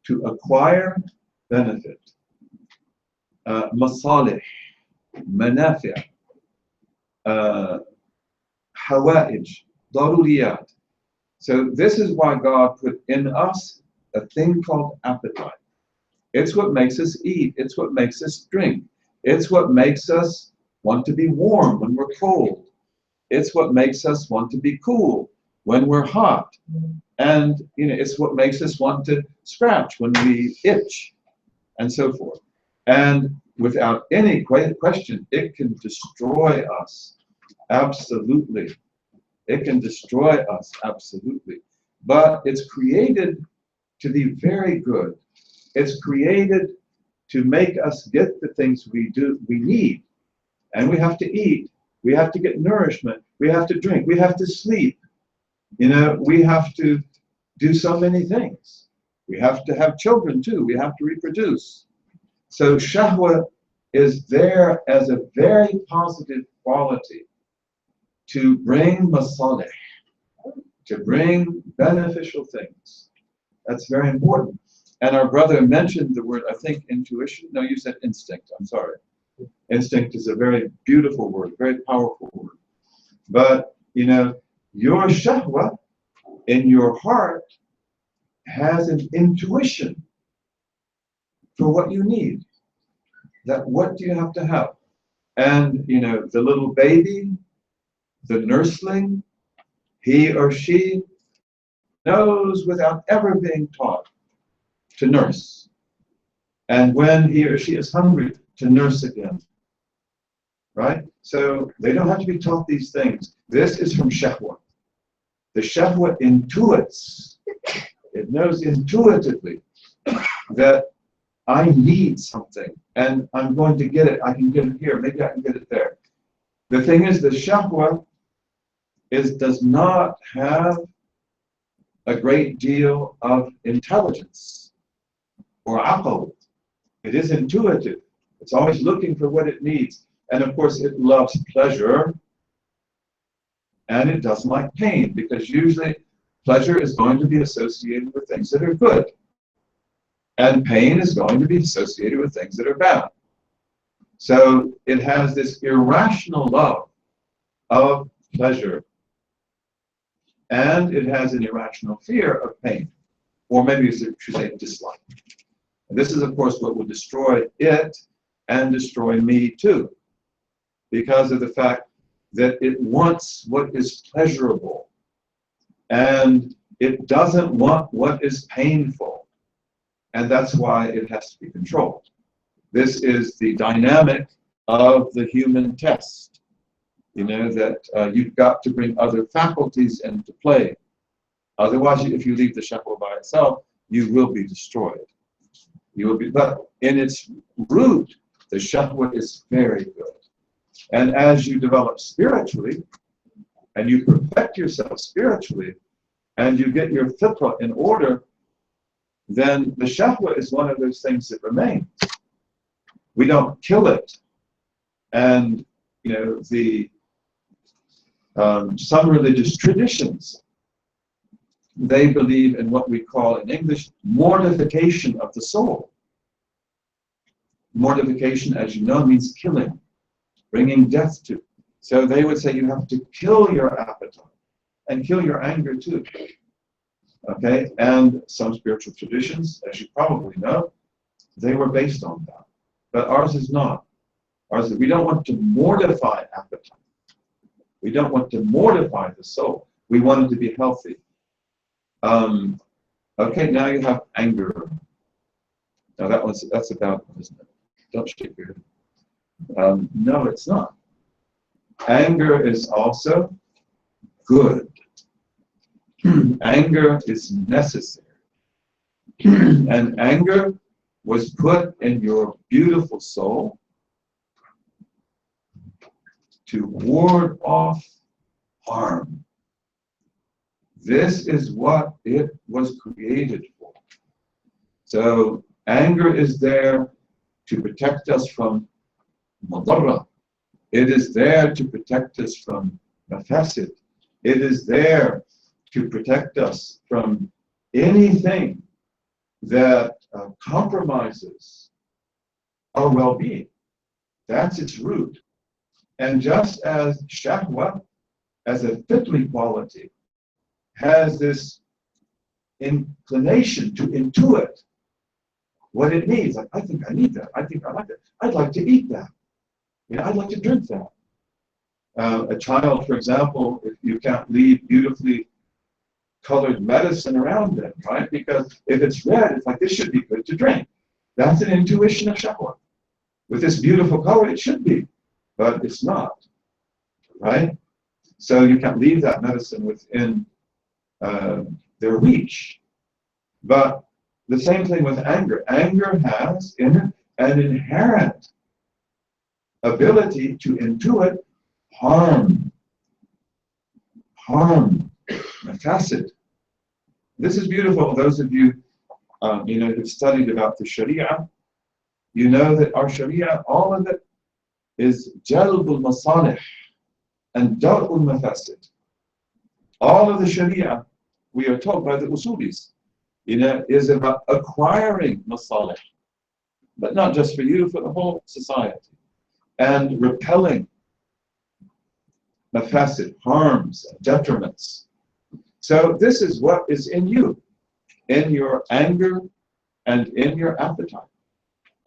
To acquire benefit. Masalih, manafi', hawa'ij, daruriyat. So this is why God put in us a thing called appetite. It's what makes us eat. It's what makes us drink. It's what makes us want to be warm when we're cold. It's what makes us want to be cool when we're hot. And it's what makes us want to scratch when we itch, and so forth. And without any question, it can destroy us. Absolutely. It can destroy us, absolutely. But it's created to be very good. It's created to make us get the things we need. And we have to eat. We have to get nourishment. We have to drink. We have to sleep. We have to do so many things. We have to have children too. We have to reproduce. So shahwa is there as a very positive quality to bring masalih, to bring beneficial things. That's very important. And our brother mentioned the word, I think, intuition. No, you said instinct. I'm sorry. Instinct is a very beautiful word, very powerful word. But, your shahwa in your heart has an intuition for what you need. That what do you have to have? And, you know, the little baby, the nursling, he or she knows without ever being taught to nurse. And when he or she is hungry, to nurse again. Right? So they don't have to be taught these things. This is from shahwa. The shahwa intuits. It knows intuitively that I need something and I'm going to get it. I can get it here. Maybe I can get it there. The thing is, the shahwa does not have a great deal of intelligence or aql. It is intuitive. It's always looking for what it needs. And of course, it loves pleasure and it doesn't like pain, because usually pleasure is going to be associated with things that are good. And pain is going to be associated with things that are bad. So it has this irrational love of pleasure. And it has an irrational fear of pain. Or maybe you should say dislike. And this is, of course, what will destroy it and destroy me too. Because of the fact that it wants what is pleasurable. And it doesn't want what is painful. And that's why it has to be controlled. This is the dynamic of the human test. You know, that you've got to bring other faculties into play. Otherwise, if you leave the shahwa by itself, you will be destroyed. You will be, but in its root, the shahwa is very good. And as you develop spiritually, and you perfect yourself spiritually, and you get your fitrah in order, then the shahwa is one of those things that remains. We don't kill it. And, you know, some religious traditions, they believe in what we call in English mortification of the soul. Mortification, as you know, means killing, bringing death to. So they would say you have to kill your appetite and kill your anger too. Okay, and some spiritual traditions, as you probably know, they were based on that. But ours is not. Ours is, we don't want to mortify appetite. We don't want to mortify the soul. We want it to be healthy. Okay, now you have anger. Now that's about, isn't it? Don't shake your head. No, it's not. Anger is also good. Anger is necessary. And anger was put in your beautiful soul to ward off harm. This is what it was created for. So anger is there to protect us from madarra. It is there to protect us from mafasid. It is there to protect us from anything that compromises our well-being. That's its root. And just as shahwa, as a fitri quality, has this inclination to intuit what it needs. Like, I think I need that. I think I like that. I'd like to eat that. You know, I'd like to drink that. A child, for example, if you can't leave beautifully colored medicine around them, right? Because if it's red, it's like, this should be good to drink. That's an intuition of shahwa. With this beautiful color, it should be, but it's not, right? So you can't leave that medicine within their reach. But the same thing with anger. Anger has in it an inherent ability to intuit harm, mafasid. This is beautiful. Those of you, who've studied about the Sharia, you know that our Sharia, all of it is jalbul masalih and dar'ul mafasid. All of the Sharia, we are told by the usulis, is about acquiring masalih, but not just for you, for the whole society, and repelling mafasid, harms, detriments. So this is what is in you, in your anger and in your appetite.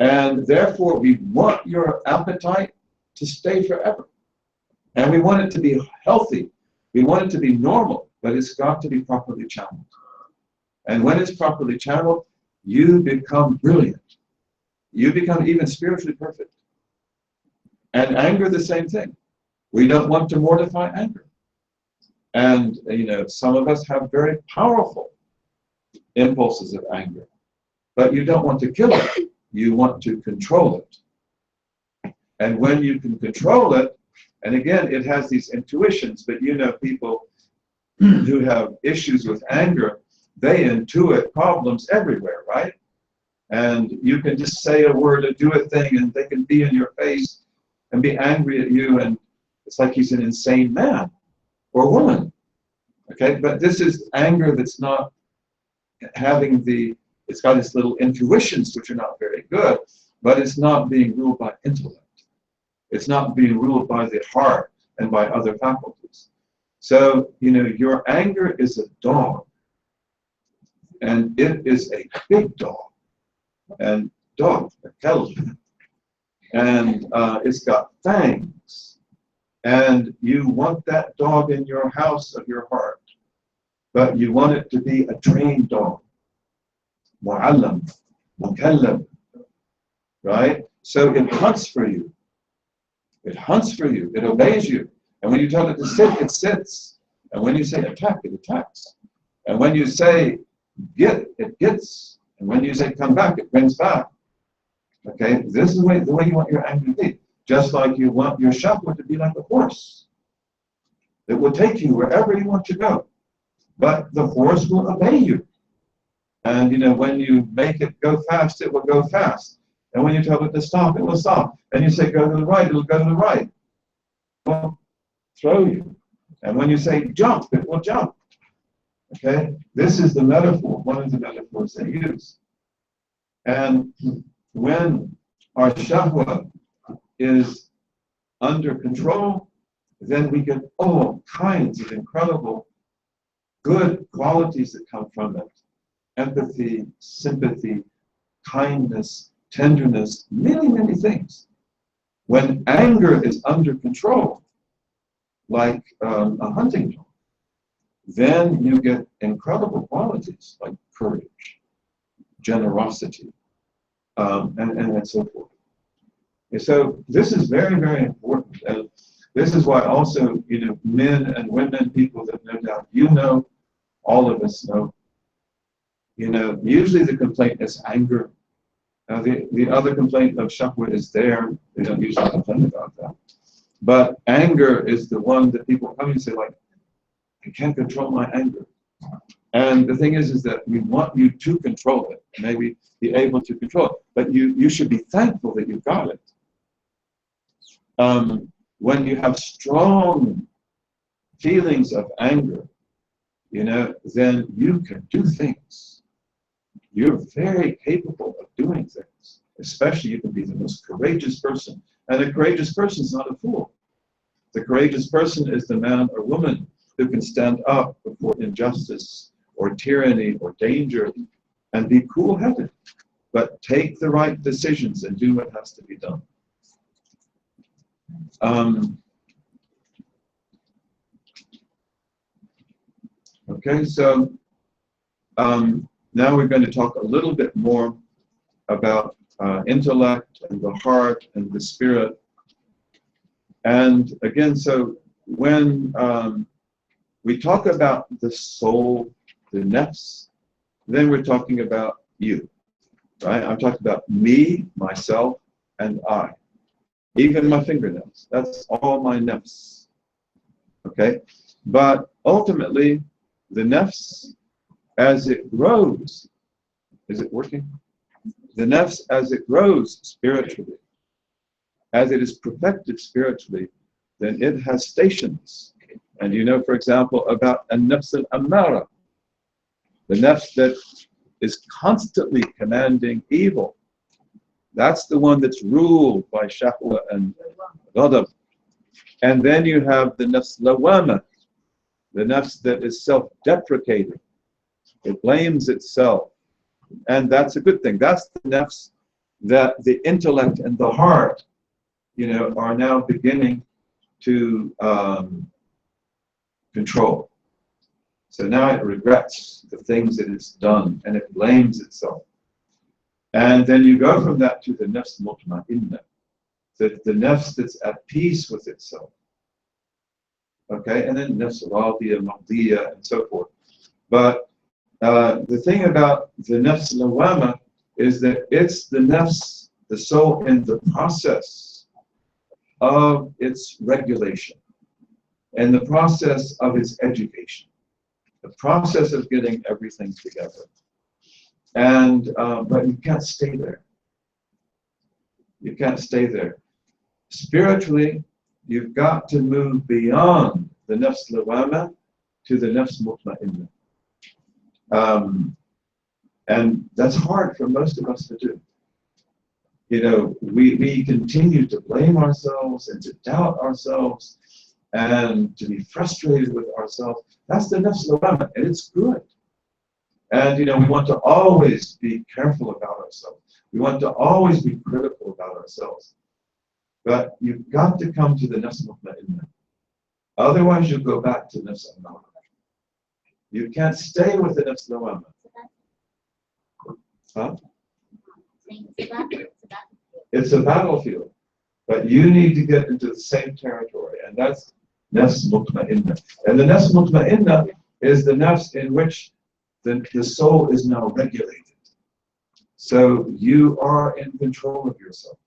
And therefore, we want your appetite to stay forever. And we want it to be healthy. We want it to be normal, but it's got to be properly channeled. And when it's properly channeled, you become brilliant. You become even spiritually perfect. And anger, the same thing. We don't want to mortify anger. And, you know, some of us have very powerful impulses of anger. But you don't want to kill it. You want to control it. And when you can control it, and again, it has these intuitions, but you know, people who have issues with anger, they intuit problems everywhere, right? And you can just say a word or do a thing, and they can be in your face and be angry at you, and it's like he's an insane man or woman. Okay, but this is anger that's not having the, it's got its little intuitions, which are not very good, but it's not being ruled by intellect. It's not being ruled by the heart and by other faculties. So, you know, your anger is a dog, and it is a big dog, and dog, a kelp, and it's got fangs, and you want that dog in your house of your heart, but you want it to be a trained dog, mu'allam, mukallam, right? So it hunts for you. It hunts for you. It obeys you. And when you tell it to sit, it sits. And when you say attack, it attacks. And when you say get, it gets. And when you say come back, it brings back. Okay, this is the way you want your anger to be. Just like you want your shahwa to be like a horse. It will take you wherever you want to go. But the horse will obey you. And you know, when you make it go fast, it will go fast. And when you tell it to stop, it will stop. And you say go to the right, it will go to the right. It will throw you. And when you say jump, it will jump. Okay? This is the metaphor, one of the metaphors they use. And when our shahwa is under control, then we get all kinds of incredible good qualities that come from it. Empathy, sympathy, kindness, tenderness, many, many things. When anger is under control, like a hunting dog, then you get incredible qualities like courage, generosity, and so forth. And so this is very, very important. And this is why also, you know, men and women, people that no doubt you know, all of us know, you know, usually the complaint is anger. The other complaint of shahwa is there. They don't usually complain about that. But anger is the one that people come and say, like, I can't control my anger. And the thing is that we want you to control it, maybe be able to control it. But you should be thankful that you've got it. When you have strong feelings of anger, you know, then you can do things. You're very capable of doing things. Especially you can be the most courageous person. And a courageous person is not a fool. The courageous person is the man or woman who can stand up before injustice or tyranny or danger and be cool-headed, but take the right decisions and do what has to be done. Okay, so now we're going to talk a little bit more about intellect and the heart and the spirit. And again, so when we talk about the soul, the nafs, then we're talking about you, right? I'm talking about me, myself, and I. Even my fingernails, that's all my nafs, okay? But ultimately, the nafs, as it grows, is it working? The nafs, as it grows spiritually, as it is perfected spiritually, then it has stations. And you know, for example, about a nafs al-ammara, the nafs that is constantly commanding evil. That's the one that's ruled by shahwa and ghadab. And then you have the nafs lawama, the nafs that is self-deprecating. It blames itself. And that's a good thing. That's the nafs that the intellect and the heart, are now beginning to control. So now it regrets the things that it's done and it blames itself. And then you go from that to the nafs mutma'inna, the nafs that's at peace with itself. Okay, and then nafs radiyya, mardiyya, and so forth. But the thing about the nafs lawama is that it's the nafs, the soul, in the process of its regulation, and the process of its education, the process of getting everything together. And but you can't stay there. You can't stay there. Spiritually, you've got to move beyond the nafs lawama to the nafs mutma'inna. And that's hard for most of us to do. We continue to blame ourselves and to doubt ourselves and to be frustrated with ourselves. That's the nafs lawama, and it's good. And we want to always be careful about ourselves. We want to always be critical about ourselves. But you've got to come to the nafs mutma'inna. Otherwise, you go back to nafs lawama. You can't stay with the nafs lawama. Huh? It's a battlefield, but you need to get into the same territory, and that's nafs mutma'inna. And the nafs mutma'inna is the nafs in which the soul is now regulated. So you are in control of yourself.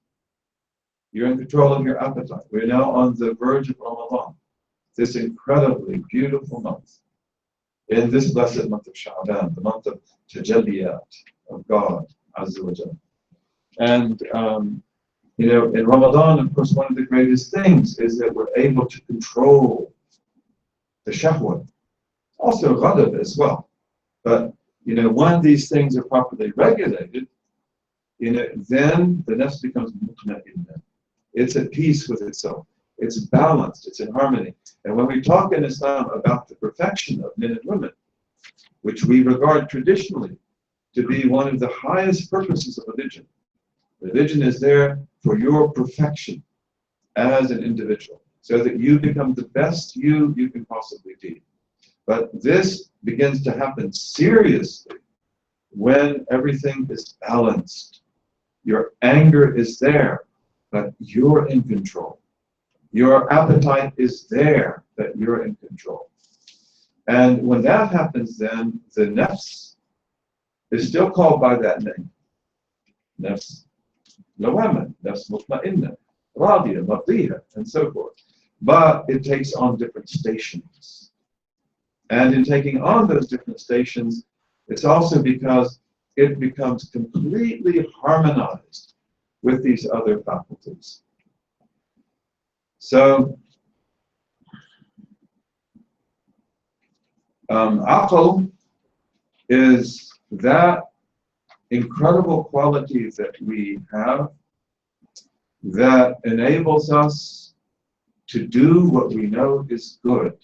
You're in control of your appetite. We're now on the verge of Ramadan, this incredibly beautiful month. In this blessed month of Sha'ban, the month of tajalliyat of God, Azza wa Jalla. And, in Ramadan, of course, one of the greatest things is that we're able to control the shahwat. Also ghadab as well. But, when these things are properly regulated, then the nafs becomes mutma'inna. It's at peace with itself. It's balanced. It's in harmony. And when we talk in Islam about the perfection of men and women, which we regard traditionally to be one of the highest purposes of religion, religion is there for your perfection as an individual, so that you become the best you can possibly be. But this begins to happen seriously when everything is balanced. Your anger is there, but you're in control. Your appetite is there, but you're in control. And when that happens, then the nafs is still called by that name. Nafs lawama, nafs mutma'inna, radiyya, mardiyya, and so forth. But it takes on different stations. And in taking on those different stations, it's also because it becomes completely harmonized with these other faculties. So, aql is that incredible quality that we have that enables us to do what we know is good,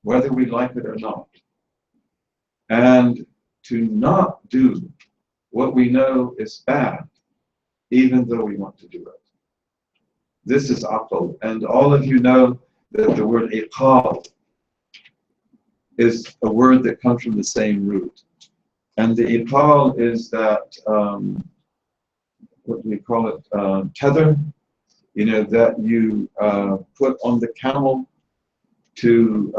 whether we like it or not, and to not do what we know is bad, even though we want to do it. This is aql, and all of you know that the word iqal is a word that comes from the same root. And the iqal is that, what do we call it, tether, that you put on the camel to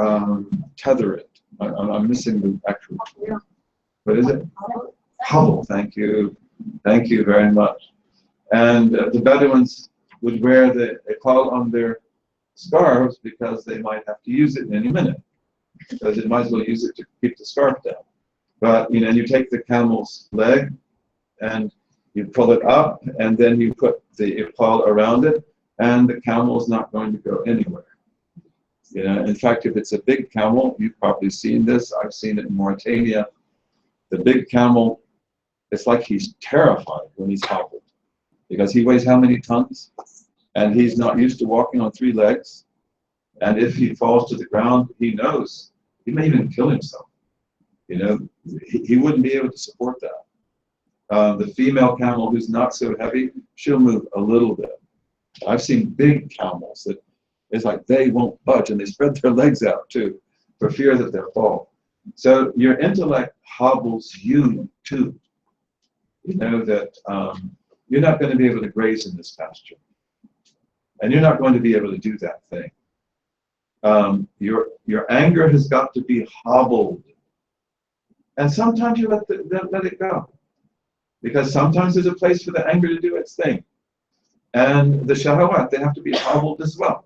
tether it. I'm missing the actual word. What is it? Hubble, thank you. Thank you very much. And the Bedouins would wear the iqal on their scarves because they might have to use it in any minute. Because it might as well use it to keep the scarf down. But you take the camel's leg and you pull it up, and then you put the iqal around it, and the camel is not going to go anywhere. In fact, if it's a big camel, you've probably seen this. I've seen it in Mauritania. The big camel, it's like he's terrified when he's hobbled, because he weighs how many tons? And he's not used to walking on 3 legs. And if he falls to the ground, he knows he may even kill himself. He wouldn't be able to support that. The female camel who's not so heavy, she'll move a little bit. I've seen big camels that it's like they won't budge, and they spread their legs out too, for fear that they'll fall. So your intellect hobbles you too. You know that you're not going to be able to graze in this pasture, and you're not going to be able to do that thing. Your anger has got to be hobbled, and sometimes you let it go, because sometimes there's a place for the anger to do its thing, and the shahawat, they have to be hobbled as well,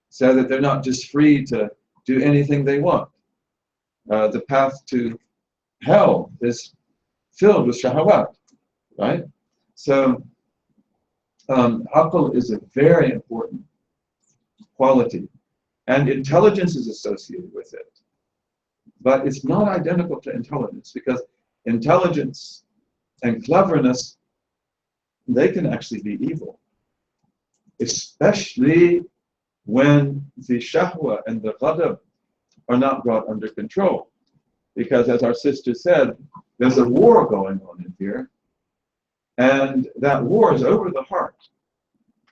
so that they're not just free to do anything they want. The path to hell is filled with shahawat, right? So aql is a very important quality, and intelligence is associated with it. But it's not identical to intelligence, because intelligence and cleverness, they can actually be evil, especially when the shahwa and the ghadab are not brought under control. Because as our sister said, there's a war going on in here, and that war is over the heart.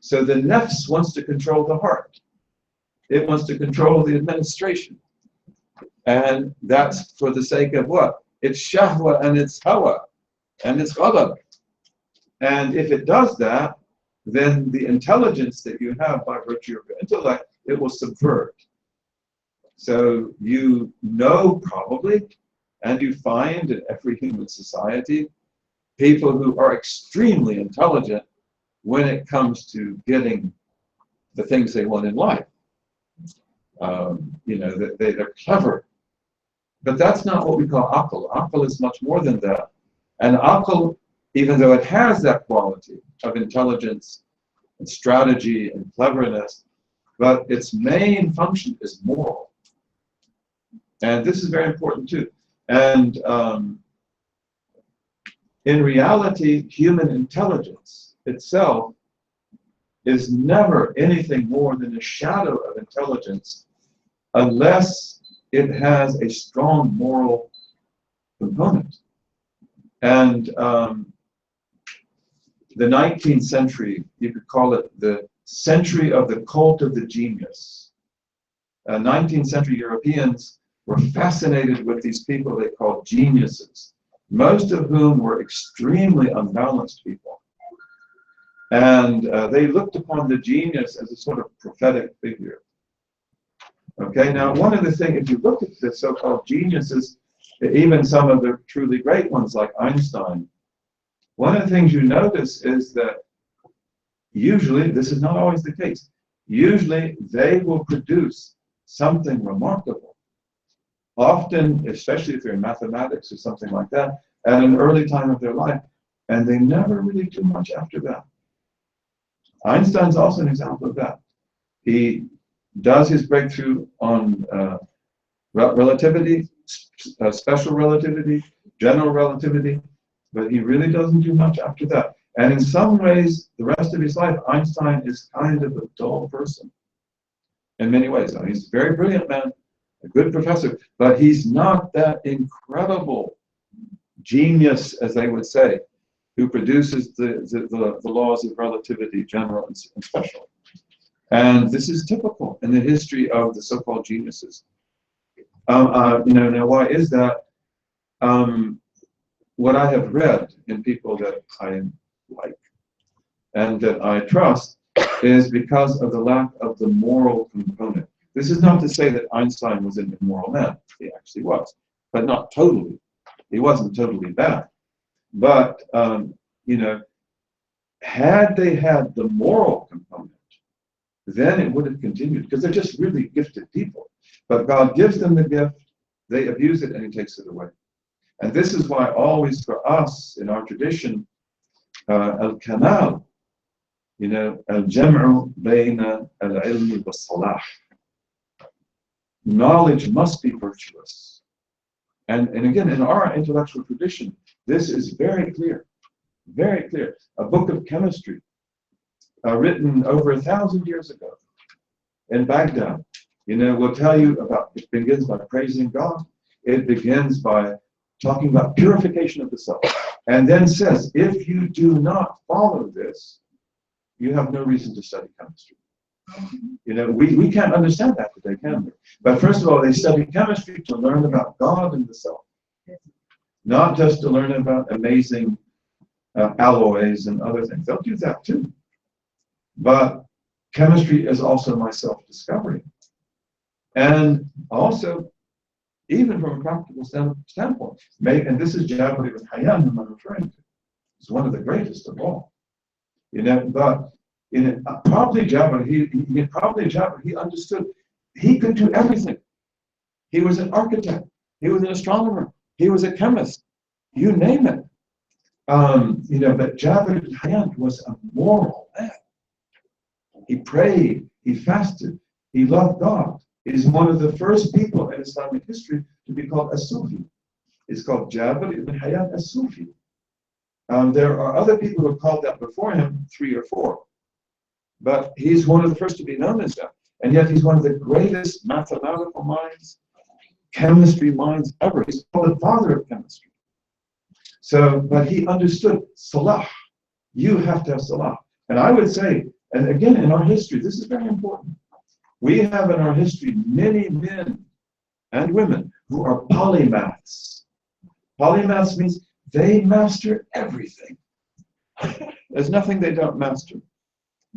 So the nafs wants to control the heart. It wants to control the administration. And that's for the sake of what? It's shahwa and it's hawa and it's ghadab. And if it does that, then the intelligence that you have by virtue of your intellect, it will subvert. So you know probably, and you find in every human society, people who are extremely intelligent when it comes to getting the things they want in life. You know, they're clever. But that's not what we call aql. Aql is much more than that. And aql, even though it has that quality of intelligence and strategy and cleverness, but its main function is moral. And this is very important too. And in reality, human intelligence itself is never anything more than a shadow of intelligence, unless it has a strong moral component. And the 19th century, you could call it the century of the cult of the genius. 19th century Europeans were fascinated with these people they called geniuses, most of whom were extremely unbalanced people. And they looked upon the genius as a sort of prophetic figure. Okay, now one of the things, if you look at the so-called geniuses, even some of the truly great ones like Einstein, one of the things you notice is that usually, this is not always the case, usually they will produce something remarkable. Often, especially if they're in mathematics or something like that, at an early time of their life, and they never really do much after that. Einstein's also an example of that. He does his breakthrough on relativity, special relativity, general relativity, but he really doesn't do much after that. And in some ways, the rest of his life, Einstein is kind of a dull person in many ways. Now, he's a very brilliant man, a good professor, but he's not that incredible genius, as they would say, who produces the laws of relativity, general and special. And this is typical in the history of the so-called geniuses. Now why is that? What I have read in people that I like and that I trust is because of the lack of the moral component. This is not to say that Einstein was an immoral man. He actually was, but not totally. He wasn't totally bad. But, had they had the moral component, then it would have continued, because they're just really gifted people. But God gives them the gift, they abuse it, and He takes it away. And this is why always for us, in our tradition, al-kamal, al-jam'u bayna al-ilmi was-salah. Knowledge must be virtuous. And again, in our intellectual tradition, this is very clear, very clear. A book of chemistry written over 1,000 years ago in Baghdad, will tell you about, it begins by praising God. It begins by talking about purification of the soul. And then says, if you do not follow this, you have no reason to study chemistry. You know, we can't understand that today, can we? But first of all, they study chemistry to learn about God and the self. Not just to learn about amazing alloys and other things. They'll do that too. But chemistry is also my self-discovery. And also, even from a practical standpoint, and this is Jabir ibn Hayyan whom I'm referring to. He's one of the greatest of all. You know, but probably Jabir, he understood he could do everything. He was an architect. He was an astronomer. He was a chemist. You name it. You know, but Jabir ibn Hayyan was a moral man. He prayed. He fasted. He loved God. He's one of the first people in Islamic history to be called a Sufi. It's called Jabir ibn Hayyan as-Sufi. There are other people who have called that before him, 3 or 4. But he's one of the first to be known as that. And yet he's one of the greatest mathematical minds, chemistry minds ever. He's called the father of chemistry. So, but he understood Salah. You have to have Salah. And I would say, and again, in our history, this is very important. We have in our history many men and women who are polymaths. Polymaths means they master everything. There's nothing they don't master.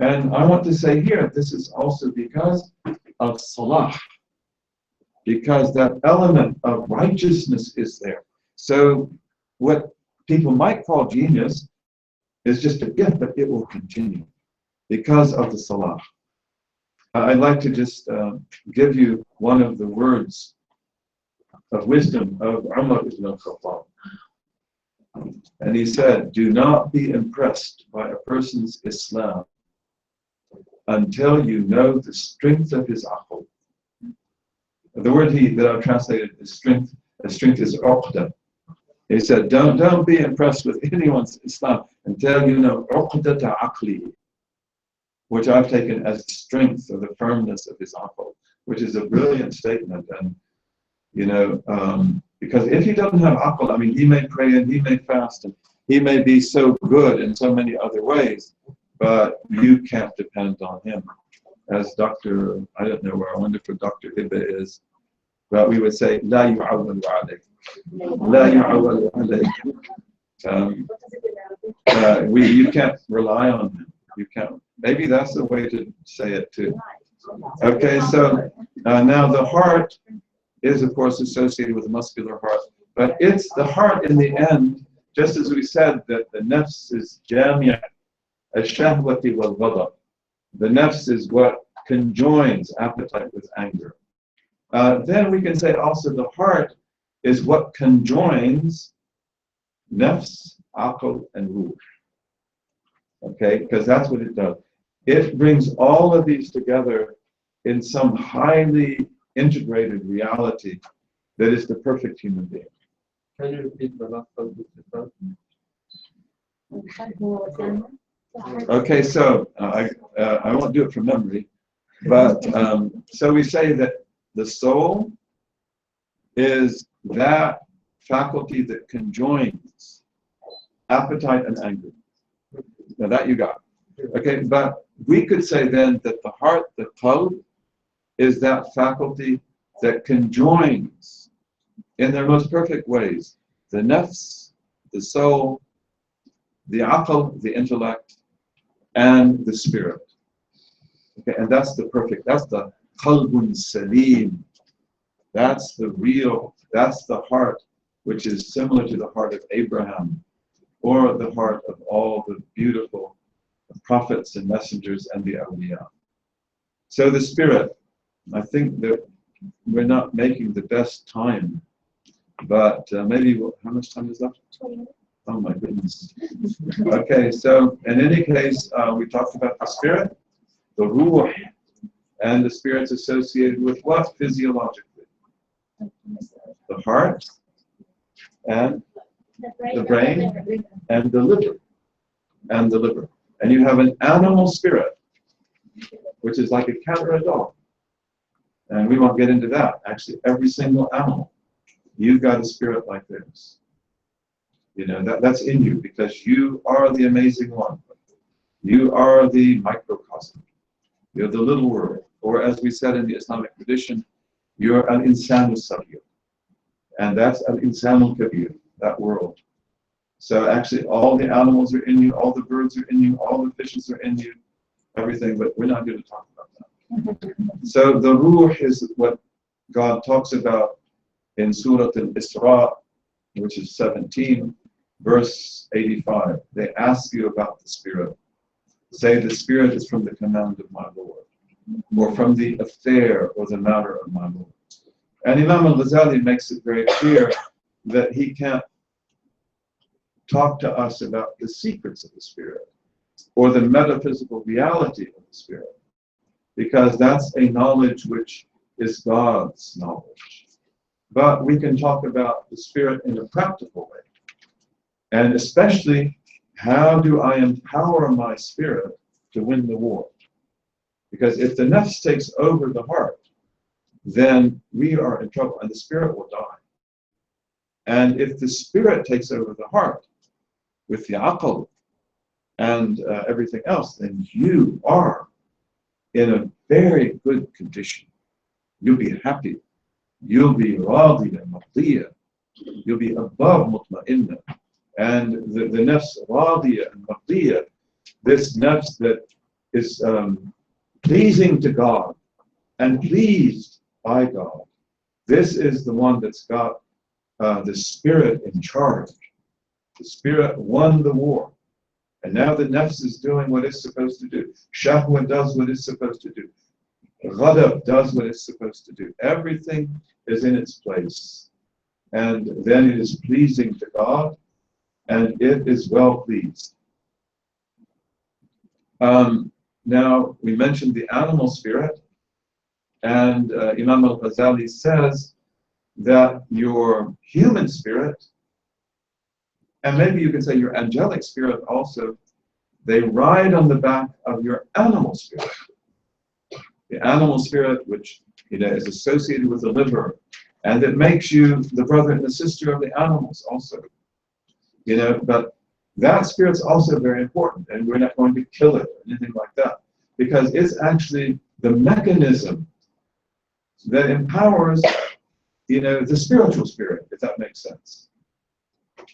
And I want to say here, this is also because of Salah. Because that element of righteousness is there. So what people might call genius is just a gift, but it will continue because of the Salah. I'd like to just give you one of the words of wisdom of Umar ibn al-Khattab. And he said, do not be impressed by a person's Islam until you know the strength of his aql. The word that I've translated is strength. The strength is uqda. He said, don't be impressed with anyone's Islam until you know uqdata aqli, which I've taken as strength or the firmness of his aql, which is a brilliant statement. And you know, because if he doesn't have aql, I mean, he may pray and he may fast and he may be so good in so many other ways, but you can't depend on him. As Dr. I don't know where our wonderful Dr. Ibba is, but we would say, La yu'awwal alayk. La yu'awwal alayk. You can't rely on him. You can't. Maybe that's the way to say it too. Okay, so now the heart is, of course, associated with the muscular heart, but it's the heart in the end, just as we said that the nafs is jami' al-shahwati wal-ghadab. The nafs is what conjoins appetite with anger. Then we can say also the heart is what conjoins nafs, aql, and ruh. Okay, because that's what it does. It brings all of these together in some highly integrated reality that is the perfect human being. Can you repeat the last part? Okay, so I won't do it from memory, but so we say that the soul is that faculty that conjoins appetite and anger. Now that you got. Okay, but we could say then that the heart, the qalb, is that faculty that conjoins in their most perfect ways the nafs, the soul, the aql, the intellect, and the spirit. Okay, and that's the perfect, that's the qalbun salim. That's the real, that's the heart which is similar to the heart of Abraham or the heart of all the beautiful prophets and messengers and the awliya. So the spirit, I think that we're not making the best time, but maybe, how much time is left? 20 minutes. Oh my goodness. Okay, so in any case, we talked about the spirit, the ruh, and the spirit's associated with what physiologically? The heart, and the brain, and the liver, and the liver. And you have an animal spirit, which is like a cat or a dog. And we won't get into that. Actually, every single animal, you've got a spirit like this. You know, that's in you because you are the amazing one. You are the microcosm. You're the little world. Or as we said in the Islamic tradition, you're al-insanu saghir. And that's al-insanu kabir, that world. So actually all the animals are in you, all the birds are in you, all the fishes are in you, everything, but we're not going to talk about that. So the ruh is what God talks about in Surah Al-Isra, which is 17, verse 85. They ask you about the spirit. Say the spirit is from the command of my Lord, or from the affair or the matter of my Lord. And Imam al-Ghazali makes it very clear that he can't talk to us about the secrets of the spirit or the metaphysical reality of the spirit, because that's a knowledge which is God's knowledge. But we can talk about the spirit in a practical way. And especially, how do I empower my spirit to win the war? Because if the nafs takes over the heart, then we are in trouble and the spirit will die. And if the spirit takes over the heart with the aql and everything else, then you are in a very good condition. You'll be happy. You'll be radiya, maqdiya. You'll be above mutma'inna. And the nafs radiya and maqdiya, this nafs that is pleasing to God and pleased by God, this is the one that's got the spirit in charge. The spirit won the war. And now the nafs is doing what it's supposed to do. Shahwa does what it's supposed to do. Ghadab does what it's supposed to do. Everything is in its place. And then it is pleasing to God, and it is well pleased. Now, we mentioned the animal spirit, and Imam al-Ghazali says that your human spirit, and maybe you can say your angelic spirit also, they ride on the back of your animal spirit. The animal spirit, which is associated with the liver, and it makes you the brother and the sister of the animals also. But that spirit's also very important, and we're not going to kill it or anything like that, because it's actually the mechanism that empowers, the spiritual spirit, if that makes sense.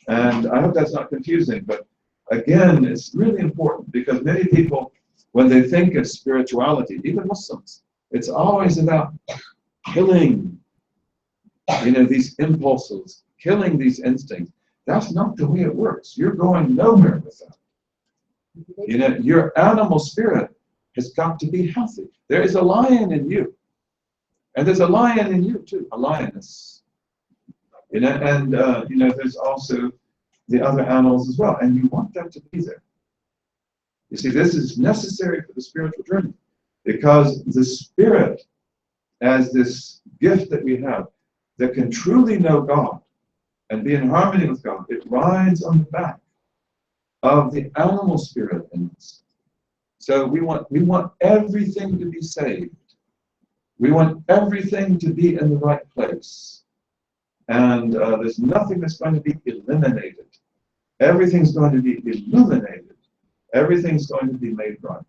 And I hope that's not confusing, but again, it's really important because many people, when they think of spirituality, even Muslims, it's always about killing, these impulses, killing these instincts. That's not the way it works. You're going nowhere with that. Your animal spirit has got to be healthy. There is a lion in you. And there's a lion in you too, a lioness. And there's also the other animals as well. And you want them to be there. You see, this is necessary for the spiritual journey. Because the spirit, as this gift that we have, that can truly know God and be in harmony with God, it rides on the back of the animal spirit in us. So we want everything to be saved. We want everything to be in the right place. And there's nothing that's going to be eliminated. Everything's going to be illuminated. Everything's going to be made right.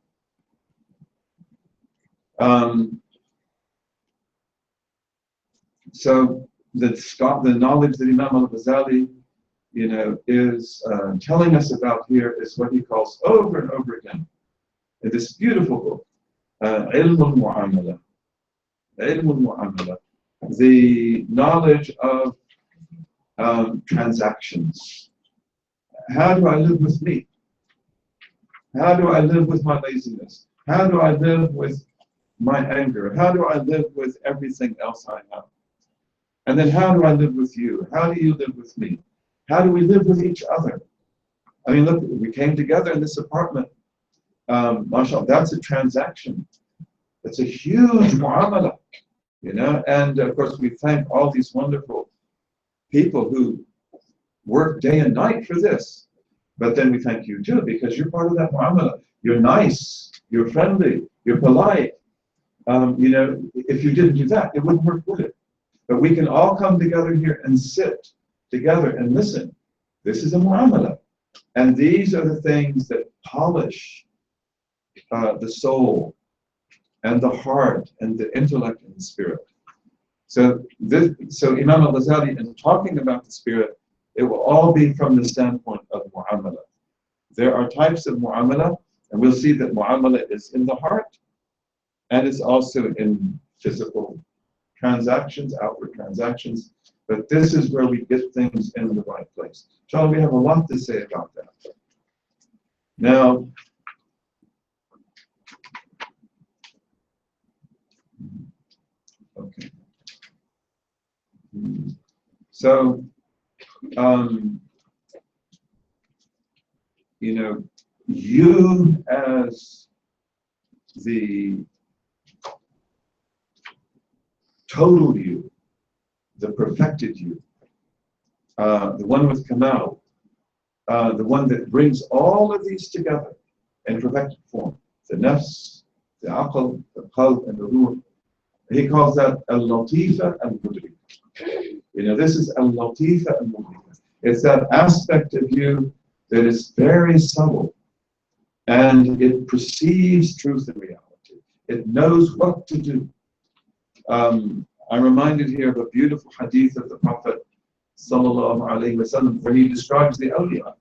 So the knowledge that Imam al-Ghazali, is telling us about here is what he calls over and over again in this beautiful book, Ilm al-Mu'amala. Ilm al-Mu'amala, the knowledge of transactions. How do I live with me? How do I live with my laziness? How do I live with my anger? How do I live with everything else I have? And then how do I live with you? How do you live with me? How do we live with each other? I mean, look, we came together in this apartment. MashaAllah, that's a transaction. It's a huge mu'amala, and of course we thank all these wonderful people who work day and night for this. But then we thank you too, because you're part of that mu'amala. You're nice, you're friendly, you're polite. If you didn't do that, it wouldn't work, would it? But we can all come together here and sit together and listen This is a mu'amala. And these are the things that polish the soul and the heart and the intellect and the spirit. So Imam al-Ghazali, in talking about the spirit, it will all be from the standpoint of mu'amala. There are types of mu'amala, and we'll see that mu'amala is in the heart, and it's also in physical transactions, outward transactions. But this is where we get things in the right place. So we have a lot to say about that. Now, okay. So, you know, you as the total you, the perfected you, the one with Kamal, the one that brings all of these together in perfected form, the nafs, the aql, the qalb, and the ruh. He calls that al-latifa al-mudrika. You know, this is al-latifa al-mudrika. It's that aspect of you that is very subtle, and it perceives truth and reality. It knows what to do. I'm reminded here of a beautiful hadith of the Prophet sallallahu alaihi wasallam, where he describes the awliya,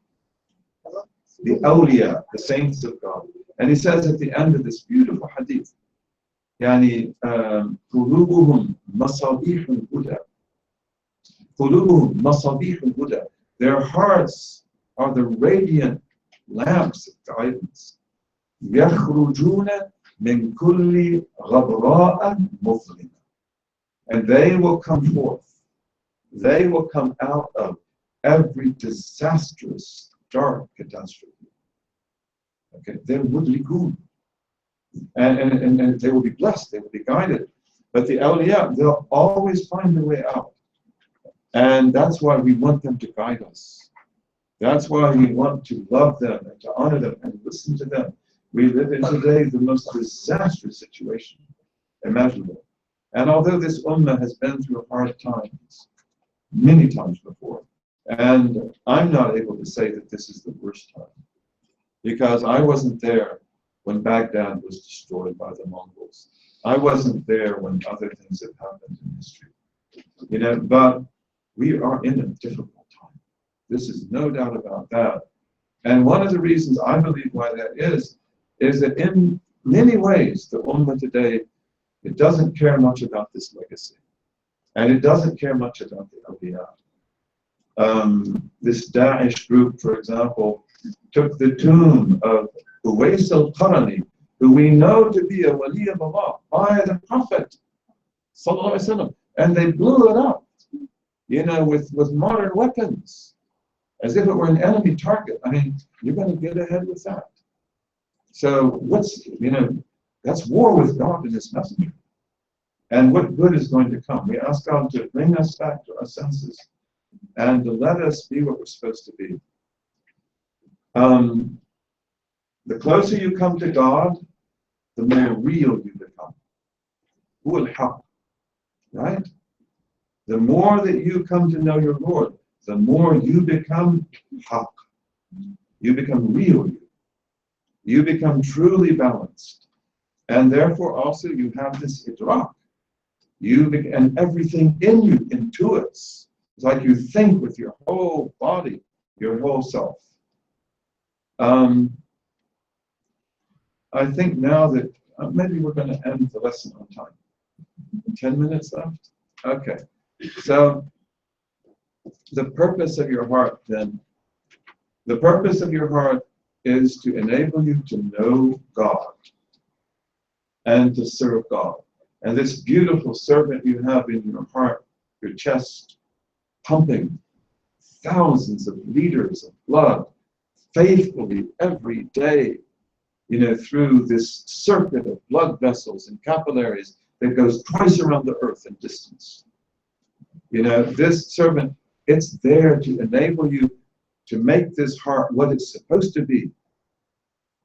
the saints of God. And he says at the end of this beautiful hadith, يعني قلوبهم مصابيح الهدى. قلوبهم مصابيح الهدى. Their hearts are the radiant lamps of guidance. يخرجون من كل غبراء مظلمة. And they will come forth. They will come out of every disastrous, dark catastrophe. Okay, they're mudrikun. And they will be blessed, they will be guided. But the awliya, they'll always find their way out. And that's why we want them to guide us. That's why we want to love them and to honor them and listen to them. We live in today the most disastrous situation imaginable. And although this ummah has been through hard times, many times before, and I'm not able to say that this is the worst time, because I wasn't there when Baghdad was destroyed by the Mongols. I wasn't there when other things have happened in history. You know, but we are in a difficult time. This is no doubt about that. And one of the reasons I believe why that is that in many ways, the Ummah today, it doesn't care much about this legacy. And it doesn't care much about the awliya. This Daesh group, for example, took the tomb of Uwais al-Qarani, who we know to be a wali of Allah by the Prophet, sallallahu alaihi wasallam, and they blew it up, you know, with modern weapons, as if it were an enemy target. I mean, you're going to get ahead with that. So that's war with God and His Messenger. And what good is going to come? We ask God to bring us back to our senses and to let us be what we're supposed to be. The closer you come to God, the more real you become. Huwa al-haq, right? The more that you come to know your Lord, the more you become haq. You become real you. You become truly balanced. And therefore also you have this idrak. And everything in you intuits. It's like you think with your whole body, your whole self. I think now that maybe we're going to end the lesson on time. 10 minutes left? Okay. So the purpose of your heart then, the purpose of your heart is to enable you to know God and to serve God. And this beautiful servant you have in your heart, your chest, pumping thousands of liters of blood faithfully every day, you know, through this circuit of blood vessels and capillaries that goes twice around the earth in distance. You know, this servant, it's there to enable you to make this heart what it's supposed to be.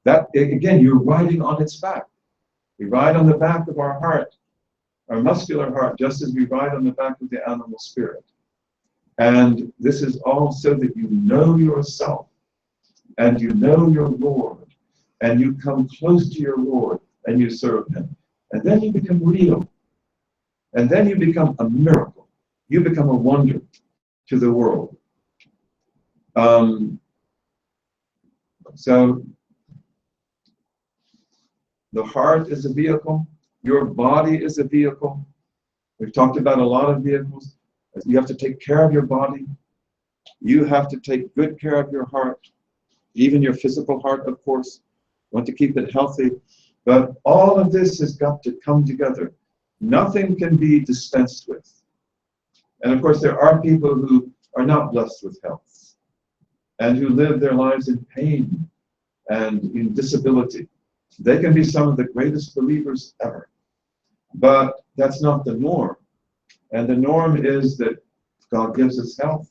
That, again, you're riding on its back. We ride on the back of our heart, our muscular heart, just as we ride on the back of the animal spirit. And this is all so that you know yourself and you know your Lord and you come close to your Lord and you serve him. And then you become real. And then you become a miracle. You become a wonder to the world. So the heart is a vehicle. Your body is a vehicle. We've talked about a lot of vehicles. You have to take care of your body. You have to take good care of your heart, even your physical heart, of course. You want to keep it healthy. But all of this has got to come together. Nothing can be dispensed with. And of course, there are people who are not blessed with health and who live their lives in pain and in disability. They can be some of the greatest believers ever. But that's not the norm. And the norm is that God gives us health,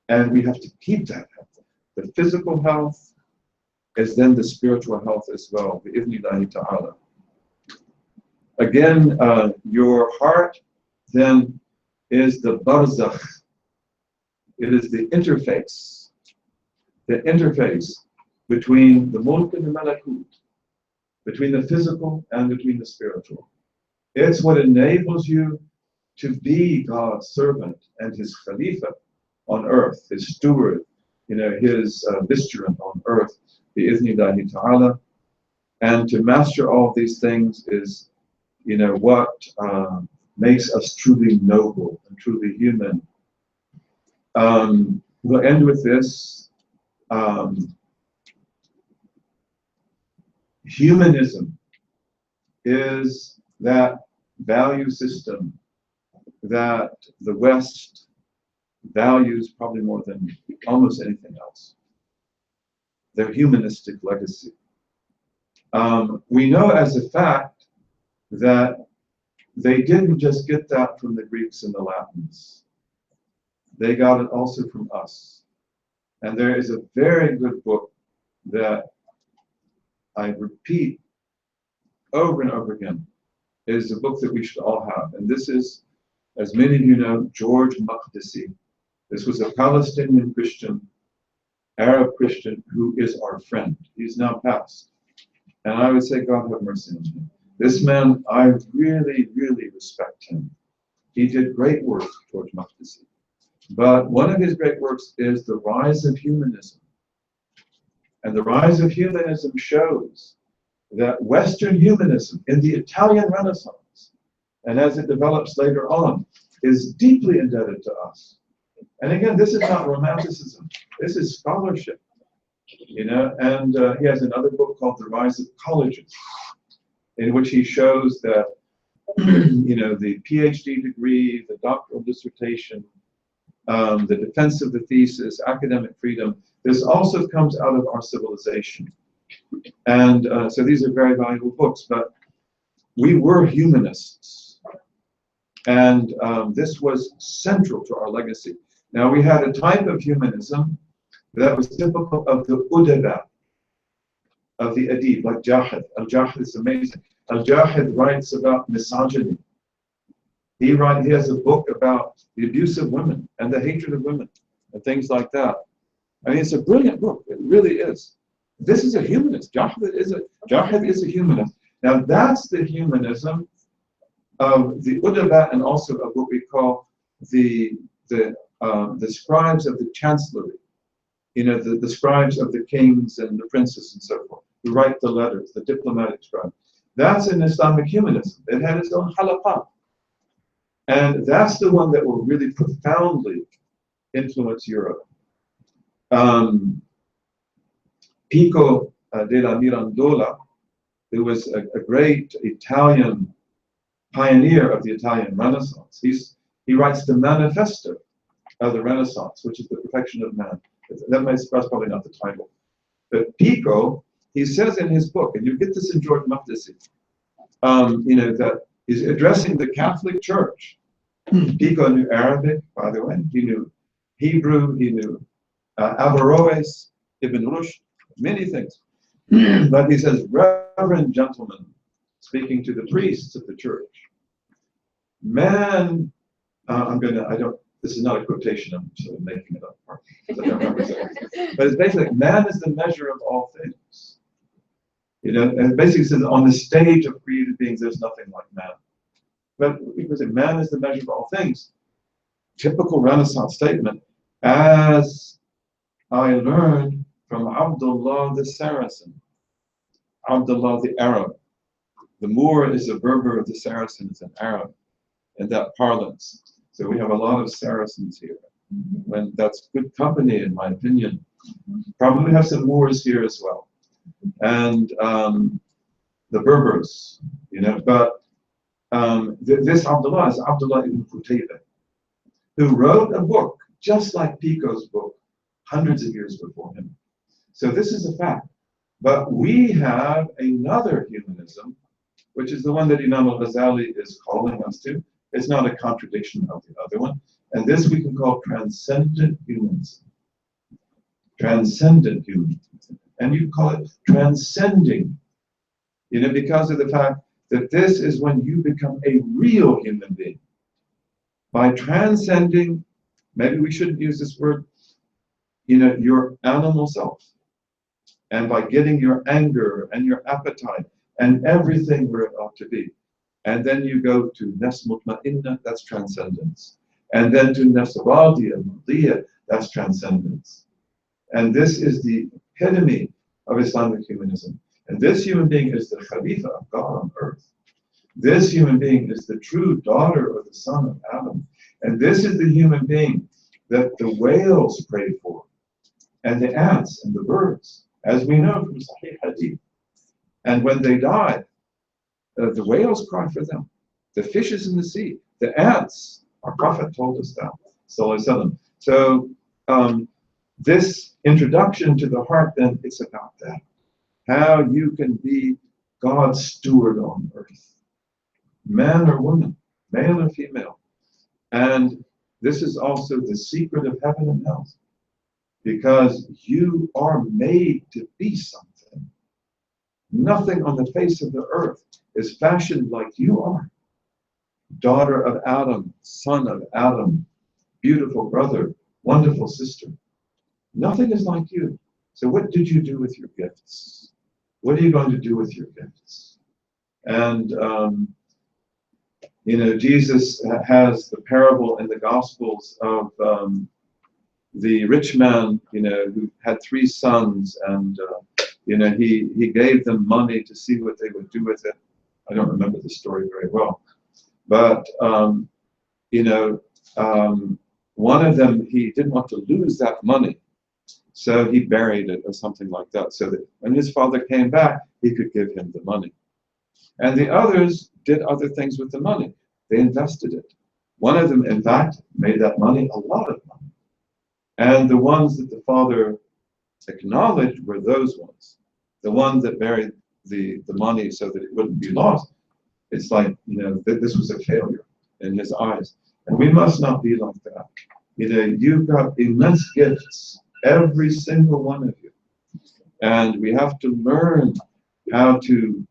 and we have to keep that health. The physical health is then the spiritual health as well, bi'idhnillahi ta'ala. Again, your heart then is the barzakh. It is the interface between the mulk and the malakut, between the physical and between the spiritual. It's what enables you to be God's servant and his Khalifa on earth, his steward, his vicegerent on earth, bi'idhnillahi ta'ala. And to master all these things is, what makes us truly noble and truly human. We'll end with this. Humanism is that value system that the West values probably more than almost anything else. Their humanistic legacy. We know as a fact that they didn't just get that from the Greeks and the Latins. They got it also from us. And there is a very good book that I repeat over and over again. It is a book that we should all have. And this is, as many of you know, George Makdisi. This was a Palestinian Christian, Arab Christian, who is our friend. He's now passed. And I would say, God have mercy on him. This man, I really, really respect him. He did great work, George Makdisi. But one of his great works is The Rise of Humanism. And the rise of humanism shows that Western humanism in the Italian Renaissance, and as it develops later on, is deeply indebted to us. And again, this is not romanticism. This is scholarship. And he has another book called The Rise of Colleges, in which he shows that, the PhD degree, the doctoral dissertation, the defense of the thesis, academic freedom, this also comes out of our civilization. And so these are very valuable books, but we were humanists. And this was central to our legacy. Now, we had a type of humanism that was typical of the udaba, of the adib, like Jahid. Al-Jahid is amazing. Al-Jahid writes about misogyny. He has a book about the abuse of women and the hatred of women and things like that. I mean, it's a brilliant book. It really is. This is a humanist. Jahid is a humanist. Now, that's the humanism of the udaba and also of what we call the scribes of the chancellery. The scribes of the kings and the princes and so forth, who write the letters, the diplomatic scribe. That's in Islamic humanism. It had its own halaqat. And that's the one that will really profoundly influence Europe. Pico della Mirandola, who was a great Italian pioneer of the Italian Renaissance, he writes the Manifesto of the Renaissance, which is the perfection of man. That's probably not the title. But Pico, he says in his book, and you get this in George Makdisi, that he's addressing the Catholic Church. Pico knew Arabic, by the way. He knew Hebrew. He knew Averroes, Ibn Rushd, many things. But he says, Reverend gentlemen, speaking to the priests of the church, man, I don't This is not a quotation, I'm sort of making it up. Because I don't remember exactly. But it's basically, man is the measure of all things. You know, and it basically says on the stage of created beings, there's nothing like man. But because man is the measure of all things, typical Renaissance statement, as I learned from Abdullah the Saracen, Abdullah the Arab. The Moor is a Berber, the Saracen is an Arab, in that parlance. So we have a lot of Saracens here. When that's good company, in my opinion. Probably have some Moors here as well. And the Berbers, you know, but this Abdullah is Abdullah ibn Qutayba, who wrote a book just like Pico's book hundreds of years before him. So this is a fact. But we have another humanism, which is the one that Imam al-Ghazali is calling us to. It's not a contradiction of the other one. And this we can call transcendent humanism. Transcendent humanism. And you call it transcending, you know, because of the fact that this is when you become a real human being. By transcending, maybe we shouldn't use this word, you know, your animal self. And by getting your anger and your appetite and everything where it ought to be. And then you go to nafs mutma'inna, that's transcendence. And then to nafs radiyya, madiyya, that's transcendence. And this is the epitome of Islamic humanism. And this human being is the Khalifa of God on earth. This human being is the true daughter or the son of Adam. And this is the human being that the whales prayed for, and the ants and the birds, as we know from Sahih Hadith. And when they died, the whales cry for them. The fishes in the sea, the ants, our Prophet told us that. So this introduction to the heart, then, it's about that. How you can be God's steward on earth. Man or woman, male or female. And this is also the secret of heaven and hell. Because you are made to be something. Nothing on the face of the earth is fashioned like you are. Daughter of Adam, son of Adam, beautiful brother, wonderful sister. Nothing is like you. So what did you do with your gifts? What are you going to do with your gifts? And, you know, Jesus has the parable in the Gospels of the rich man, you know, who had 3 sons, and you know, he gave them money to see what they would do with it. I don't remember the story very well, but you know, one of them, he didn't want to lose that money, so he buried it or something like that, so that when his father came back, he could give him the money. And the others did other things with the money. They invested it. One of them, in fact, made that money a lot of money. And the ones that the father acknowledged were those ones. The ones that buried the money so that it wouldn't be lost. It's like, you know, this was a failure in his eyes. And we must not be like that. You know, you've got immense gifts, every single one of you. And we have to learn how to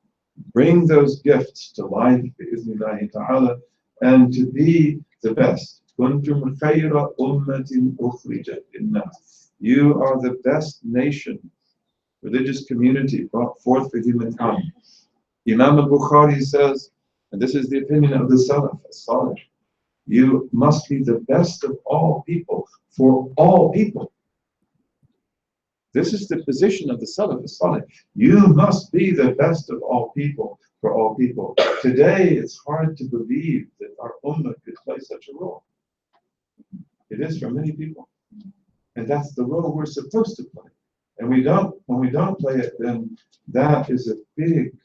bring those gifts to life, bi'iznillahi ta'ala, and to be the best. كنتم خير أمة أخرجت للناس. You are the best nation, religious community brought forth for humankind. Imam al-Bukhari says, and this is the opinion of the Salaf, as-Salih, you must be the best of all people for all people. This is the position of the Salaf, as-Salih. You must be the best of all people for all people. Today, it's hard to believe that our ummah could play such a role. It is for many people. And that's the role we're supposed to play. And when we don't play it, then that is a big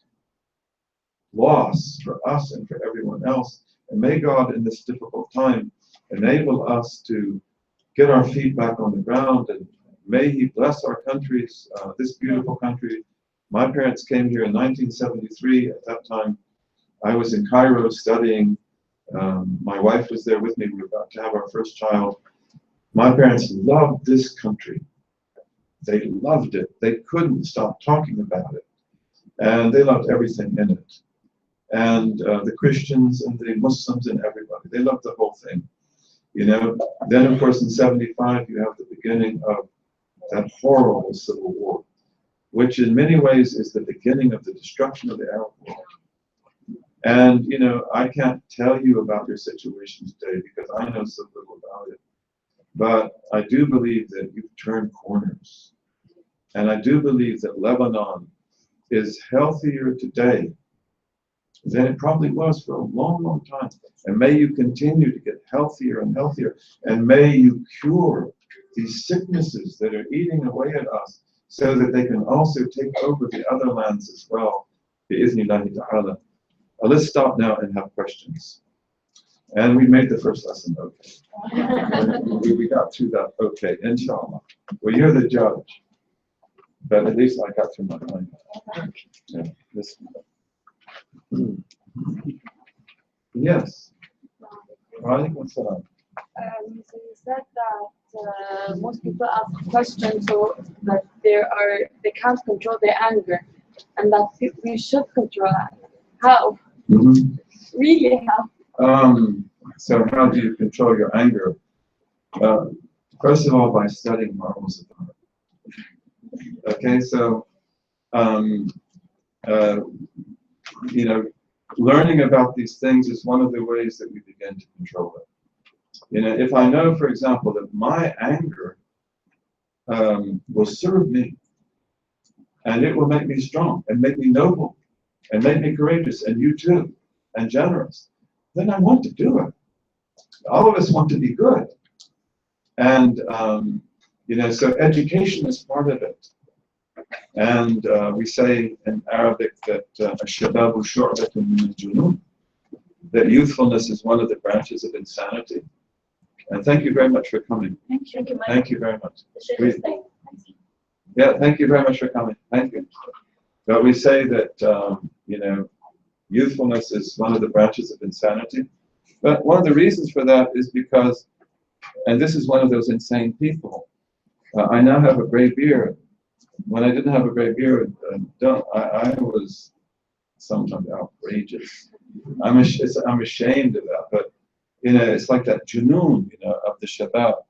loss for us and for everyone else. And may God, in this difficult time, enable us to get our feet back on the ground, and may He bless our countries, this beautiful country. My parents came here in 1973. At that time, I was in Cairo studying. My wife was there with me. We were about to have our first child. My parents loved this country. They loved it. They couldn't stop talking about it. And they loved everything in it. And the Christians and the Muslims and everybody, they loved the whole thing. You know, then of course in 75 you have the beginning of that horrible civil war, which in many ways is the beginning of the destruction of the Arab world. And you know, I can't tell you about your situation today because I know so little about it. But I do believe that you've turned corners. And I do believe that Lebanon is healthier today than it probably was for a long, long time. And may you continue to get healthier and healthier. And may you cure these sicknesses that are eating away at us so that they can also take over the other lands as well. Bi-iznillahi ta'ala. Let's stop now and have questions. And we made the first lesson okay. We got through that okay, inshallah. Well, you're the judge. But at least I got through my mind. Yeah, this. Yes. Walaikum salam. So you said that most people ask questions so that they can't control their anger, and that we should control anger. How? Really, how? So how do you control your anger? First of all, by studying marvels of art. Okay, so you know, learning about these things is one of the ways that we begin to control it. You know, if I know, for example, that my anger will serve me, and it will make me strong, and make me noble, and make me courageous, and you too, and generous, then I want to do it. All of us want to be good. And, you know, so education is part of it. And we say in Arabic that الشباب شعبة من الجنون, that youthfulness is one of the branches of insanity. And thank you very much for coming. Thank you. Thank you very much. Yeah, thank you very much for coming. Thank you. But we say that, you know, youthfulness is one of the branches of insanity. But one of the reasons for that is because, and this is one of those insane people, I now have a gray beard. When I didn't have a gray beard, I was sometimes outrageous. I'm ashamed of that, but you know, it's like that junoon, you know, of the shabab.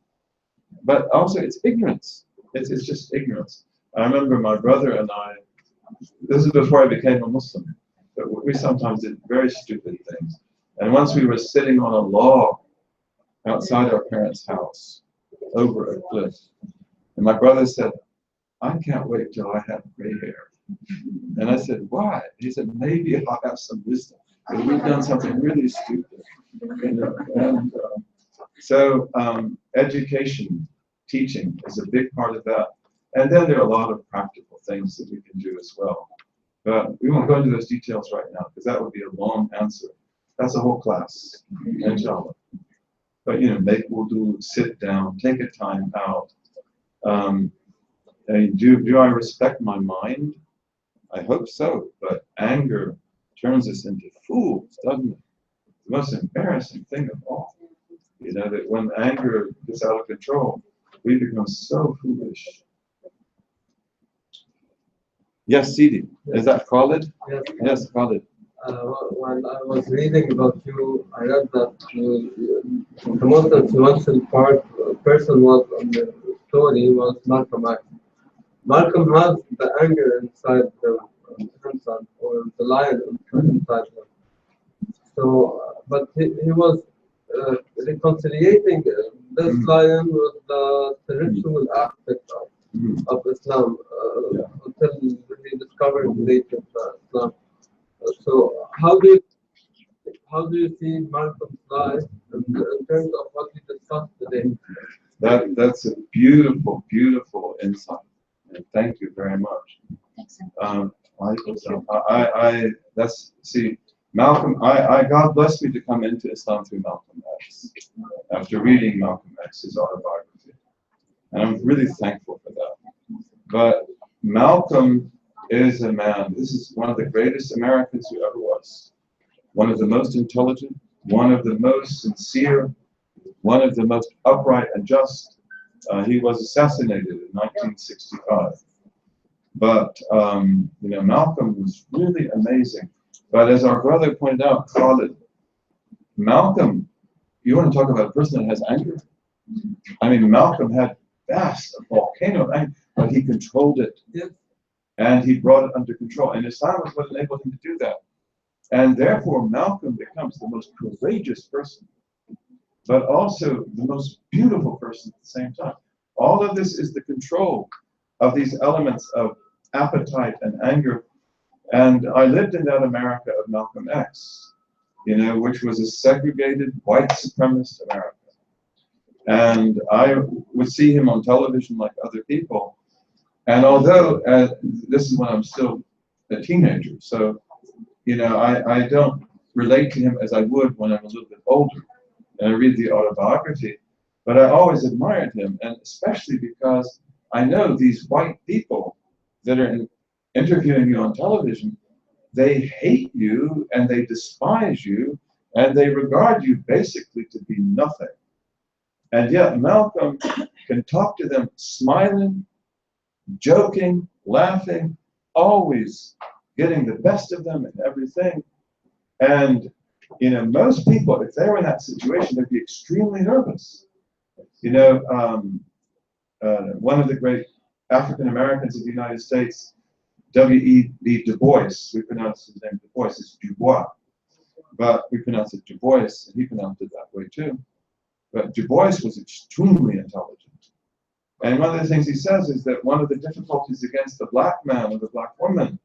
But also, it's ignorance. It's just ignorance. I remember my brother and I. This is before I became a Muslim, but we sometimes did very stupid things. And once we were sitting on a log outside our parents' house, over a cliff, and my brother said, "I can't wait till I have gray hair." And I said, "Why?" He said, "Maybe I'll have some wisdom. Because we've done something really stupid." You know? And so education, teaching is a big part of that. And then there are a lot of practical things that we can do as well. But we won't go into those details right now because that would be a long answer. That's a whole class, inshallah. But you know, make wudu, sit down, take a time out. Do I respect my mind? I hope so. But anger turns us into fools, doesn't it? The most embarrassing thing of all. You know, that when anger gets out of control, we become so foolish. Yes, Sidi. Is that Khalid? Yes. Yes, Khalid. When I was reading about you, I read that the most influential person was on the story was Malcolm X. Malcolm has the anger inside himself, or the lion inside him. So, but he was reconciliating this lion with the spiritual aspect of Islam until he discovered later Islam. So, how do you see Malcolm's life in terms of what we discussed today? That's a beautiful, beautiful insight. And thank you very much. Malcolm, God blessed me to come into Islam through Malcolm X, after reading Malcolm X's autobiography. And I'm really thankful for that. But Malcolm is a man, this is one of the greatest Americans who ever was. One of the most intelligent, one of the most sincere, one of the most upright and just. He was assassinated in 1965. But, you know, Malcolm was really amazing. But as our brother pointed out, Khalid, Malcolm, you want to talk about a person that has anger? I mean, Malcolm had vast, a volcano of anger, but he controlled it. Yes. And he brought it under control. And Islam was what enabled him to do that. And therefore, Malcolm becomes the most courageous person, but also the most beautiful person at the same time. All of this is the control of these elements of appetite and anger. And I lived in that America of Malcolm X, you know, which was a segregated white supremacist America. And I would see him on television like other people. And although this is when I'm still a teenager, so, you know, I don't relate to him as I would when I'm a little bit older. And I read the autobiography, but I always admired him, and especially because I know these white people that are interviewing you on television, they hate you and they despise you and they regard you basically to be nothing. And yet Malcolm can talk to them smiling, joking, laughing, always getting the best of them and everything. And, you know, most people, if they were in that situation, they'd be extremely nervous. You know, one of the great African Americans of the United States, W.E.B. Du Bois, we pronounce his name Du Bois, it's Dubois, but we pronounce it Du Bois, and he pronounced it that way too. But Du Bois was extremely intelligent. And one of the things he says is that one of the difficulties against the black man or the black woman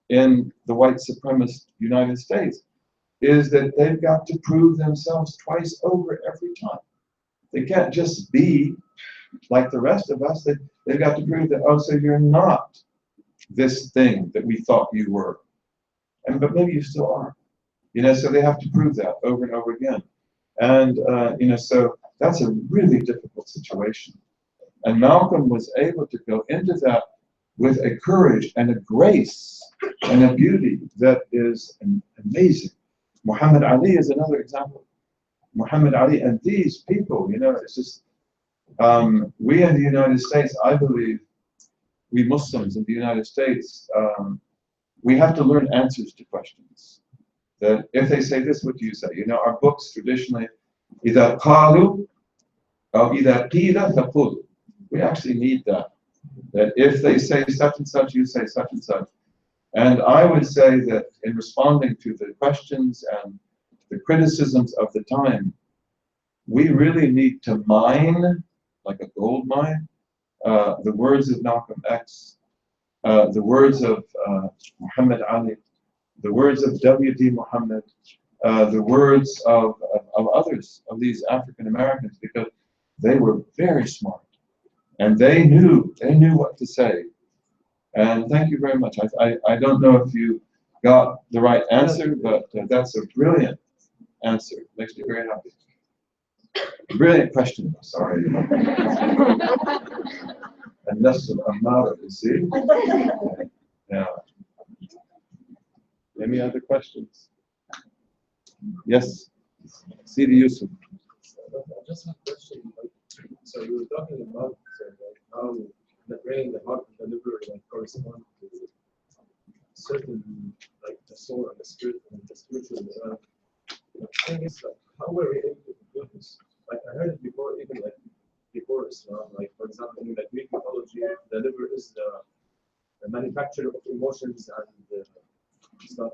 in the white supremacist United States is that they've got to prove themselves twice over every time. They can't just be like the rest of us. They've got to prove that, oh, so you're not this thing that we thought you were. But maybe you still are. You know, so they have to prove that over and over again. And, you know, so that's a really difficult situation. And Malcolm was able to go into that with a courage and a grace and a beauty that is amazing. Muhammad Ali is another example. Muhammad Ali and these people, you know, it's just, we in the United States, I believe, we Muslims in the United States, we have to learn answers to questions. That if they say this, what do you say? You know, our books traditionally, إِذَا قَالُوا أو إِذَا قِيلَ فَقُولُوا. We actually need that. That if they say such and such, you say such and such. And I would say that in responding to the questions and the criticisms of the time, we really need to mine, like a gold mine, the words of Malcolm X, the words of Muhammad Ali, the words of W.D. Muhammad, the words of others, of these African Americans, because they were very smart. And they knew what to say. And thank you very much. I don't know if you got the right answer, but that's a brilliant answer. Makes me very happy. Brilliant question, sorry. And that's another, you see? Yeah. Any other questions? Yes? Sidi Yusuf. I just have a question. So you were talking about how the brain, the heart, and the liver correspond to certain, like the soul and the spirit and the spiritual. The thing is, like, how were we able to do this? Like I heard it before, even like before Islam. Like for example, in like Greek mythology, the liver is the manufacturer of emotions and stuff.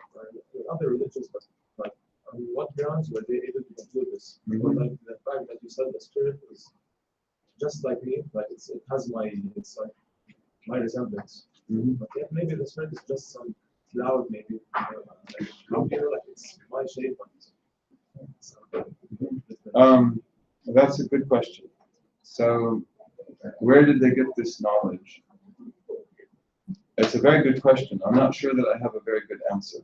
In other religions, but like on what grounds were they able to conclude this? Because like the fact that you said the spirit is just like me, like it has it's like my resemblance. But yet maybe the spirit is just some cloud, maybe. Like, how do you know like it's my shape? That's a good question. So, where did they get this knowledge? It's a very good question. I'm not sure that I have a very good answer.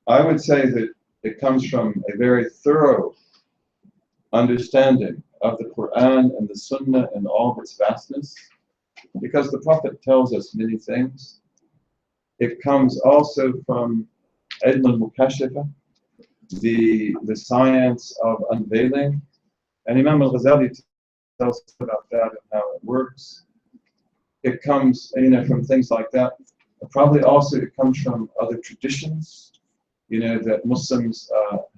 I would say that it comes from a very thorough understanding of the Quran and the Sunnah and all of its vastness, because the Prophet tells us many things. It comes also from Ilm al-Mukashafa, the science of unveiling, and Imam al-Ghazali tells us about that and how it works. It comes, you know, from things like that. Probably also it comes from other traditions. that Muslims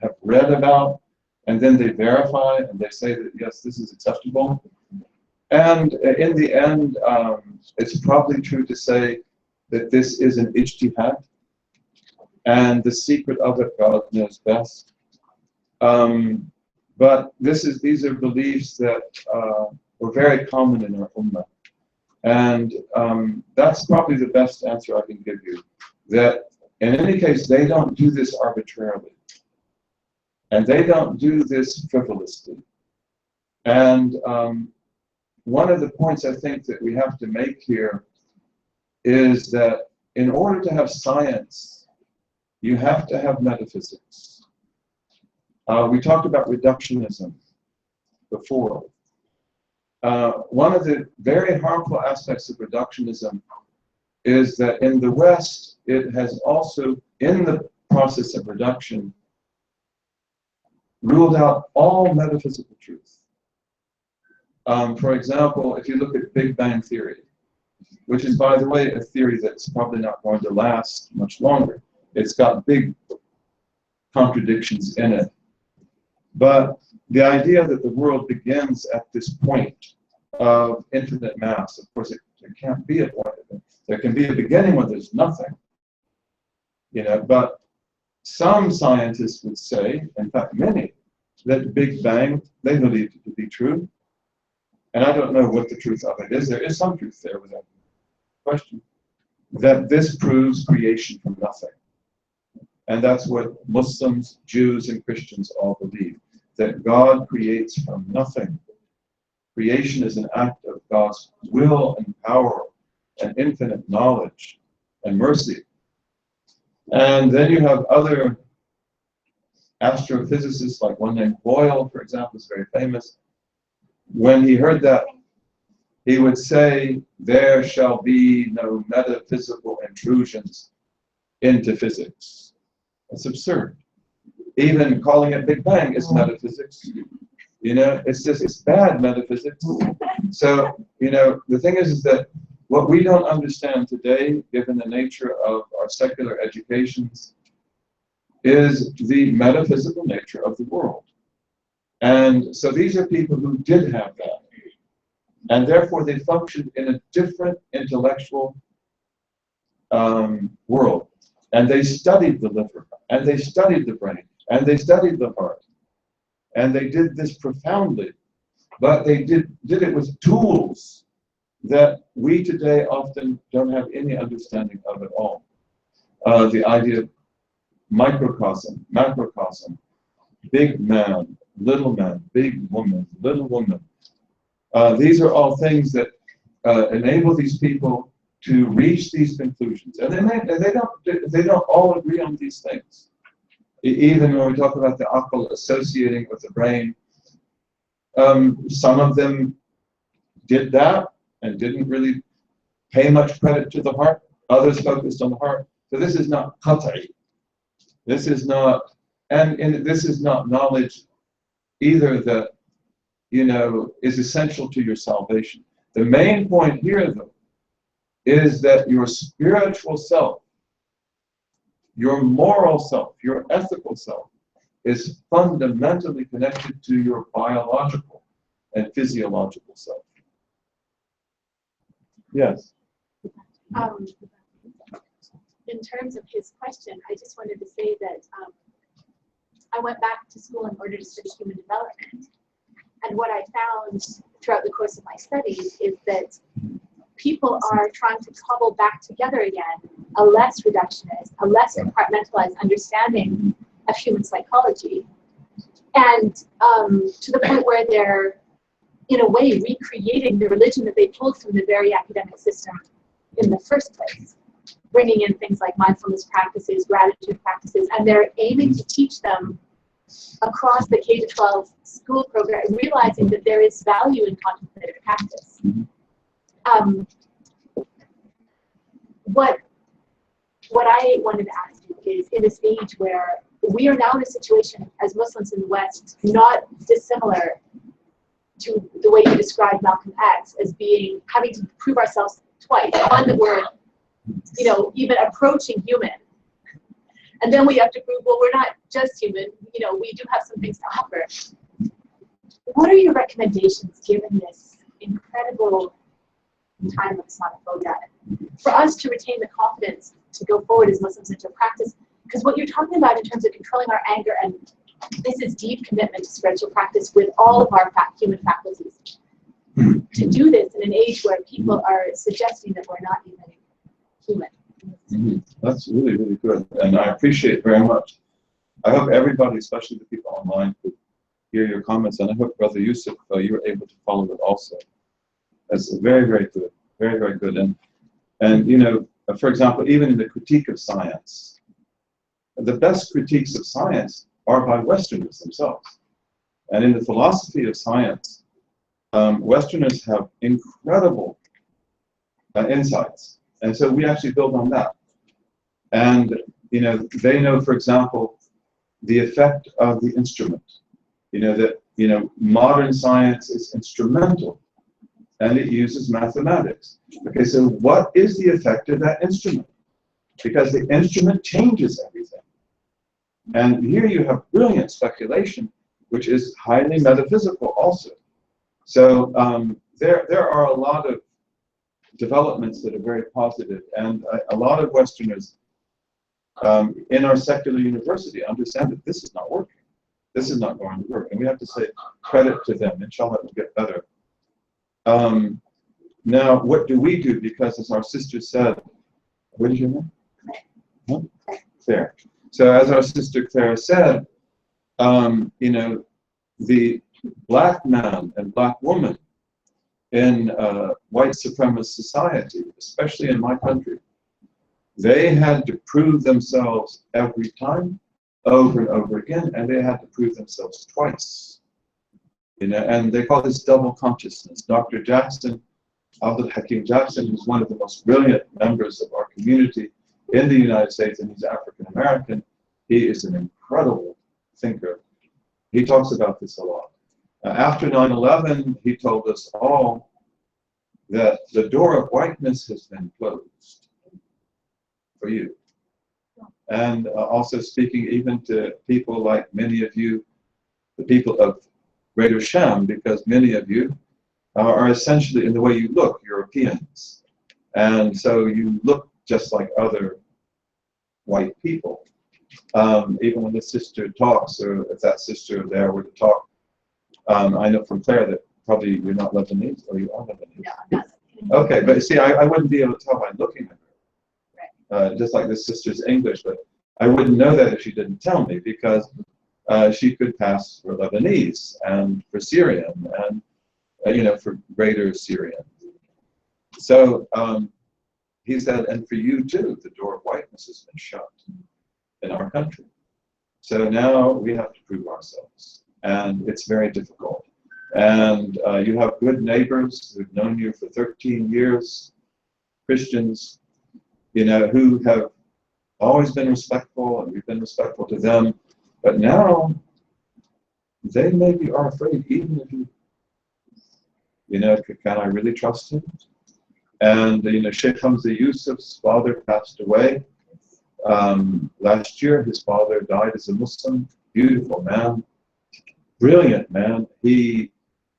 have read about, and then they verify and they say that yes, this is acceptable. And in the end, it's probably true to say that this is an ijtihad, and the secret of it God knows best. But these are beliefs that were very common in our ummah. And that's probably the best answer I can give you. That in any case, they don't do this arbitrarily. And they don't do this frivolously. And one of the points I think that we have to make here is that in order to have science, you have to have metaphysics. We talked about reductionism before. One of the very harmful aspects of reductionism is that in the West, it has also, in the process of reduction, ruled out all metaphysical truth. For example, if you look at Big Bang Theory, which is, by the way, a theory that's probably not going to last much longer. It's got big contradictions in it. But the idea that the world begins at this point of infinite mass, of course, there can't be a point of it. There can be a beginning when there's nothing. But some scientists would say, in fact many, that Big Bang, they believe it to be true. And I don't know what the truth of it is. There is some truth there without question. That this proves creation from nothing. And that's what Muslims, Jews, and Christians all believe. That God creates from nothing. Creation is an act of God's will and power and infinite knowledge and mercy. And then you have other astrophysicists, like one named Boyle, for example, is very famous. When he heard that, he would say, there shall be no metaphysical intrusions into physics. It's absurd. Even calling it Big Bang is metaphysics. It's bad metaphysics. So, the thing is that what we don't understand today, given the nature of our secular educations, is the metaphysical nature of the world. And so these are people who did have that. And therefore they functioned in a different intellectual world. And they studied the liver, and they studied the brain, and they studied the heart. And they did this profoundly. But they did it with tools that we today often don't have any understanding of at all. The idea of microcosm, macrocosm, big man, big woman, little woman. These are all things that enable these people to reach these conclusions, and they don't all agree on these things. Even when we talk about the aql associating with the brain, some of them did that and didn't really pay much credit to the heart. Others focused on the heart. So this is not qat'i. This is not, and this is not knowledge either that is essential to your salvation. The main point here, though, is that your spiritual self, your moral self, your ethical self, is fundamentally connected to your biological and physiological self. Yes? In terms of his question, I just wanted to say that I went back to school in order to study human development. And what I found throughout the course of my studies is that people are trying to cobble back together again a less reductionist, a less compartmentalized understanding of human psychology. And to the point where they're, in a way, recreating the religion that they pulled from the very academic system in the first place, bringing in things like mindfulness practices, gratitude practices, and they're aiming to teach them across the K-12 school program, realizing that there is value in contemplative practice. What I wanted to ask you is, in this age where we are now in a situation as Muslims in the West, not dissimilar to the way you described Malcolm X as having to prove ourselves twice. One, that we're, even approaching human, And then we have to prove, well, we're not just human, you know, we do have some things to offer. What are your recommendations given this incredible time of Islamophobia for us to retain the confidence to go forward as Muslims into practice? Because what you're talking about in terms of controlling our anger, and this is deep commitment to spiritual practice with all of our human faculties. To do this in an age where people are suggesting that we're not even human. That's really, really good. And I appreciate it very much. I hope everybody, especially the people online, could hear your comments. And I hope, Brother Yusuf, you were able to follow it also. That's very, very good. Very, very good. And you know, for example, even in the critique of science, the best critiques of science are by Westerners themselves. And in the philosophy of science, Westerners have incredible insights. And so we actually build on that. And, you know, they know, for example, the effect of the instrument. You know, that, you know, modern science is instrumental and it uses mathematics. Okay, so what is the effect of that instrument? Because the instrument changes everything. And here you have brilliant speculation, which is highly metaphysical also. So there are a lot of developments that are very positive, and a lot of Westerners in our secular university understand that this is not working. This is not going to work, and we have to say credit to them. Inshallah, it will get better. Now, what do we do? Because as our sister said, what is your name? Huh? Claire. So as our sister Claire said, you know, the black man and black woman in white supremacist society, especially in my country, they had to prove themselves every time, over and over again, and they had to prove themselves twice. You know, and they call this double consciousness. Dr. Jackson, Abdul Hakim Jackson, who's one of the most brilliant members of our community in the United States, and he's African American, he is an incredible thinker. He talks about this a lot. After 9/11, he told us all that the door of whiteness has been closed for you. And also speaking even to people like many of you, the people of Greater Sham, because many of you are essentially, in the way you look, Europeans. And so you look just like other white people. Even when the sister talks, or if that sister there were to talk, I know from Claire that probably you're not Lebanese, or you are Lebanese. No, I'm not. Okay, but see, I wouldn't be able to tell by looking at her. Just like this sister's English, but I wouldn't know that if she didn't tell me, because she could pass for Lebanese and for Syrian and you know, for Greater Syrian. So he said, and for you too, the door of whiteness has been shut in our country. So now we have to prove ourselves, and it's very difficult. And you have good neighbors who've known you for 13 years, Christians, you know, who have always been respectful, and we've been respectful to them. But now they maybe are afraid, even if you know, can I really trust him? And you know, Sheikh Hamza Yusuf's father passed away last year. His father died as a Muslim, beautiful man, brilliant man. He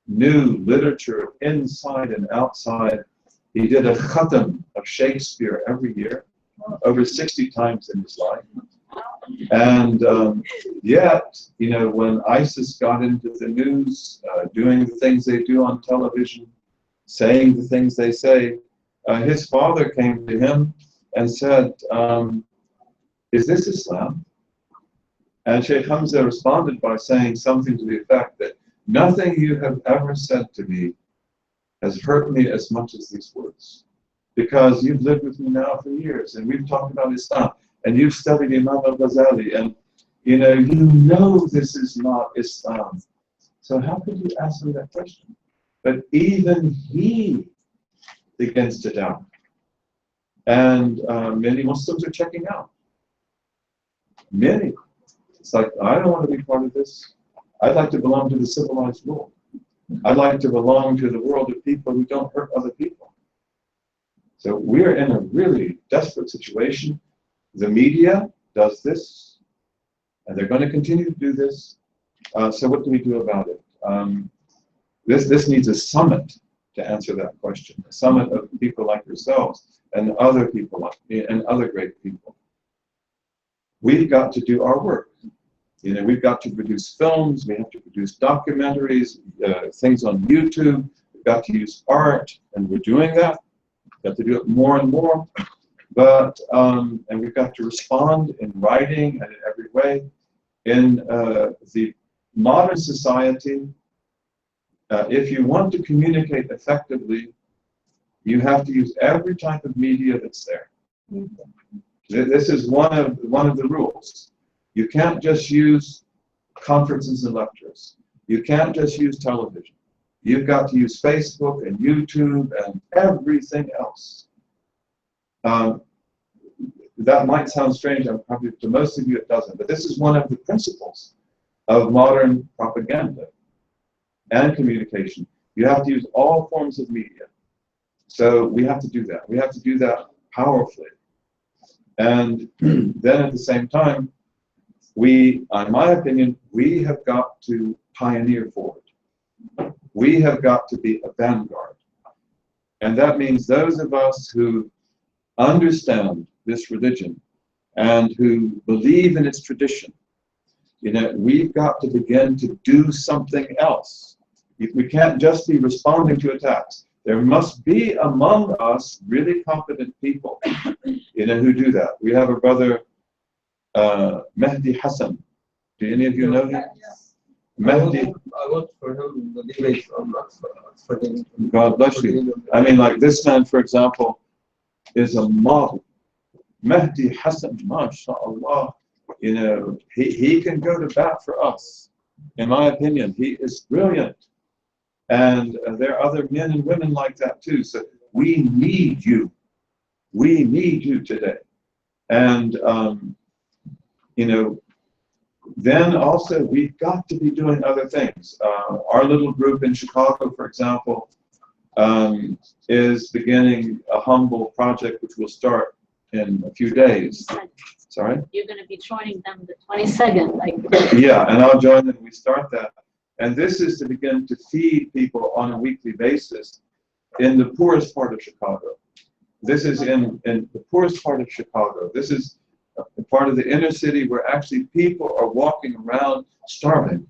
knew literature inside and outside. He did a khatam of Shakespeare every year, over 60 times in his life. And yet, you know, when ISIS got into the news, doing the things they do on television, saying the things they say, his father came to him and said, is this Islam? And Sheikh Hamza responded by saying something to the effect that nothing you have ever said to me has hurt me as much as these words. Because you've lived with me now for years, and we've talked about Islam, and you've studied Imam al-Ghazali, and you know this is not Islam. So how could you ask me that question? But even he begins to doubt. And many Muslims are checking out. Many. It's like, I don't want to be part of this. I'd like to belong to the civilized world. I'd like to belong to the world of people who don't hurt other people. So we're in a really desperate situation. The media does this, and they're going to continue to do this. So what do we do about it? This needs a summit to answer that question. A summit of people like yourselves and other people and other great people. We've got to do our work. We've got to produce films. We have to produce documentaries, things on YouTube. We've got to use art, and we're doing that. We've got to do it more and more. But and we've got to respond in writing and in every way. In the modern society, if you want to communicate effectively, you have to use every type of media that's there. This is one of the rules. You can't just use conferences and lectures. You can't just use television. You've got to use Facebook and YouTube and everything else. That might sound strange, and probably to most of you it doesn't, but this is one of the principles of modern propaganda and communication. You have to use all forms of media. So we have to do that. We have to do that powerfully. And then at the same time, in my opinion, we have got to pioneer forward. We have got to be a vanguard. And that means those of us who understand this religion and who believe in its tradition, we've got to begin to do something else. We can't just be responding to attacks. There must be among us really competent people, who do that. We have a brother, Mehdi Hassan. Do any of you know him? Mehdi. I worked for him in the debates on Oxford. God bless you. I mean, like this man, for example, is a model. Mehdi Hassan, mashallah, he can go to bat for us. In my opinion, he is brilliant. And there are other men and women like that too. So we need you. We need you today. And, then also we've got to be doing other things. Our little group in Chicago, for example, is beginning a humble project which will start in a few days. Sorry? You're going to be joining them the 22nd. Yeah, and I'll join them. We start that. And this is to begin to feed people on a weekly basis in the poorest part of Chicago. This is in the poorest part of Chicago. This is a part of the inner city where actually people are walking around starving.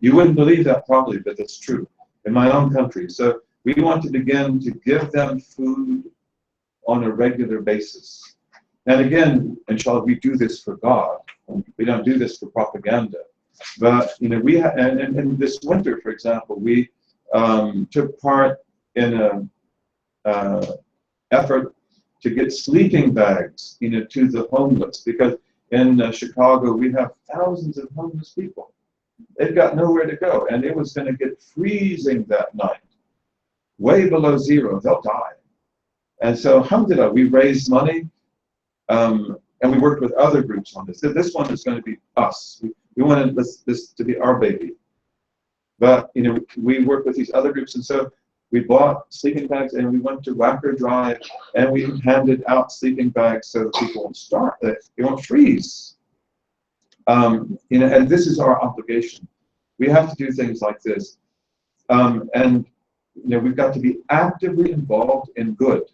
You wouldn't believe that probably, but it's true in my own country. So we want to begin to give them food on a regular basis. And again, inshallah, we do this for God. We don't do this for propaganda. But we and this winter, for example, we took part in a effort to get sleeping bags, to the homeless, because in Chicago we have thousands of homeless people. They've got nowhere to go, and it was going to get freezing that night, way below zero. They'll die. And so, alhamdulillah, we raised money, and we worked with other groups on this. So this one is going to be us. We wanted this to be our baby. But, we work with these other groups, and so we bought sleeping bags, and we went to Wacker Drive, and we handed out sleeping bags so that people won't starve, that they won't freeze. And this is our obligation. We have to do things like this. And we've got to be actively involved in good.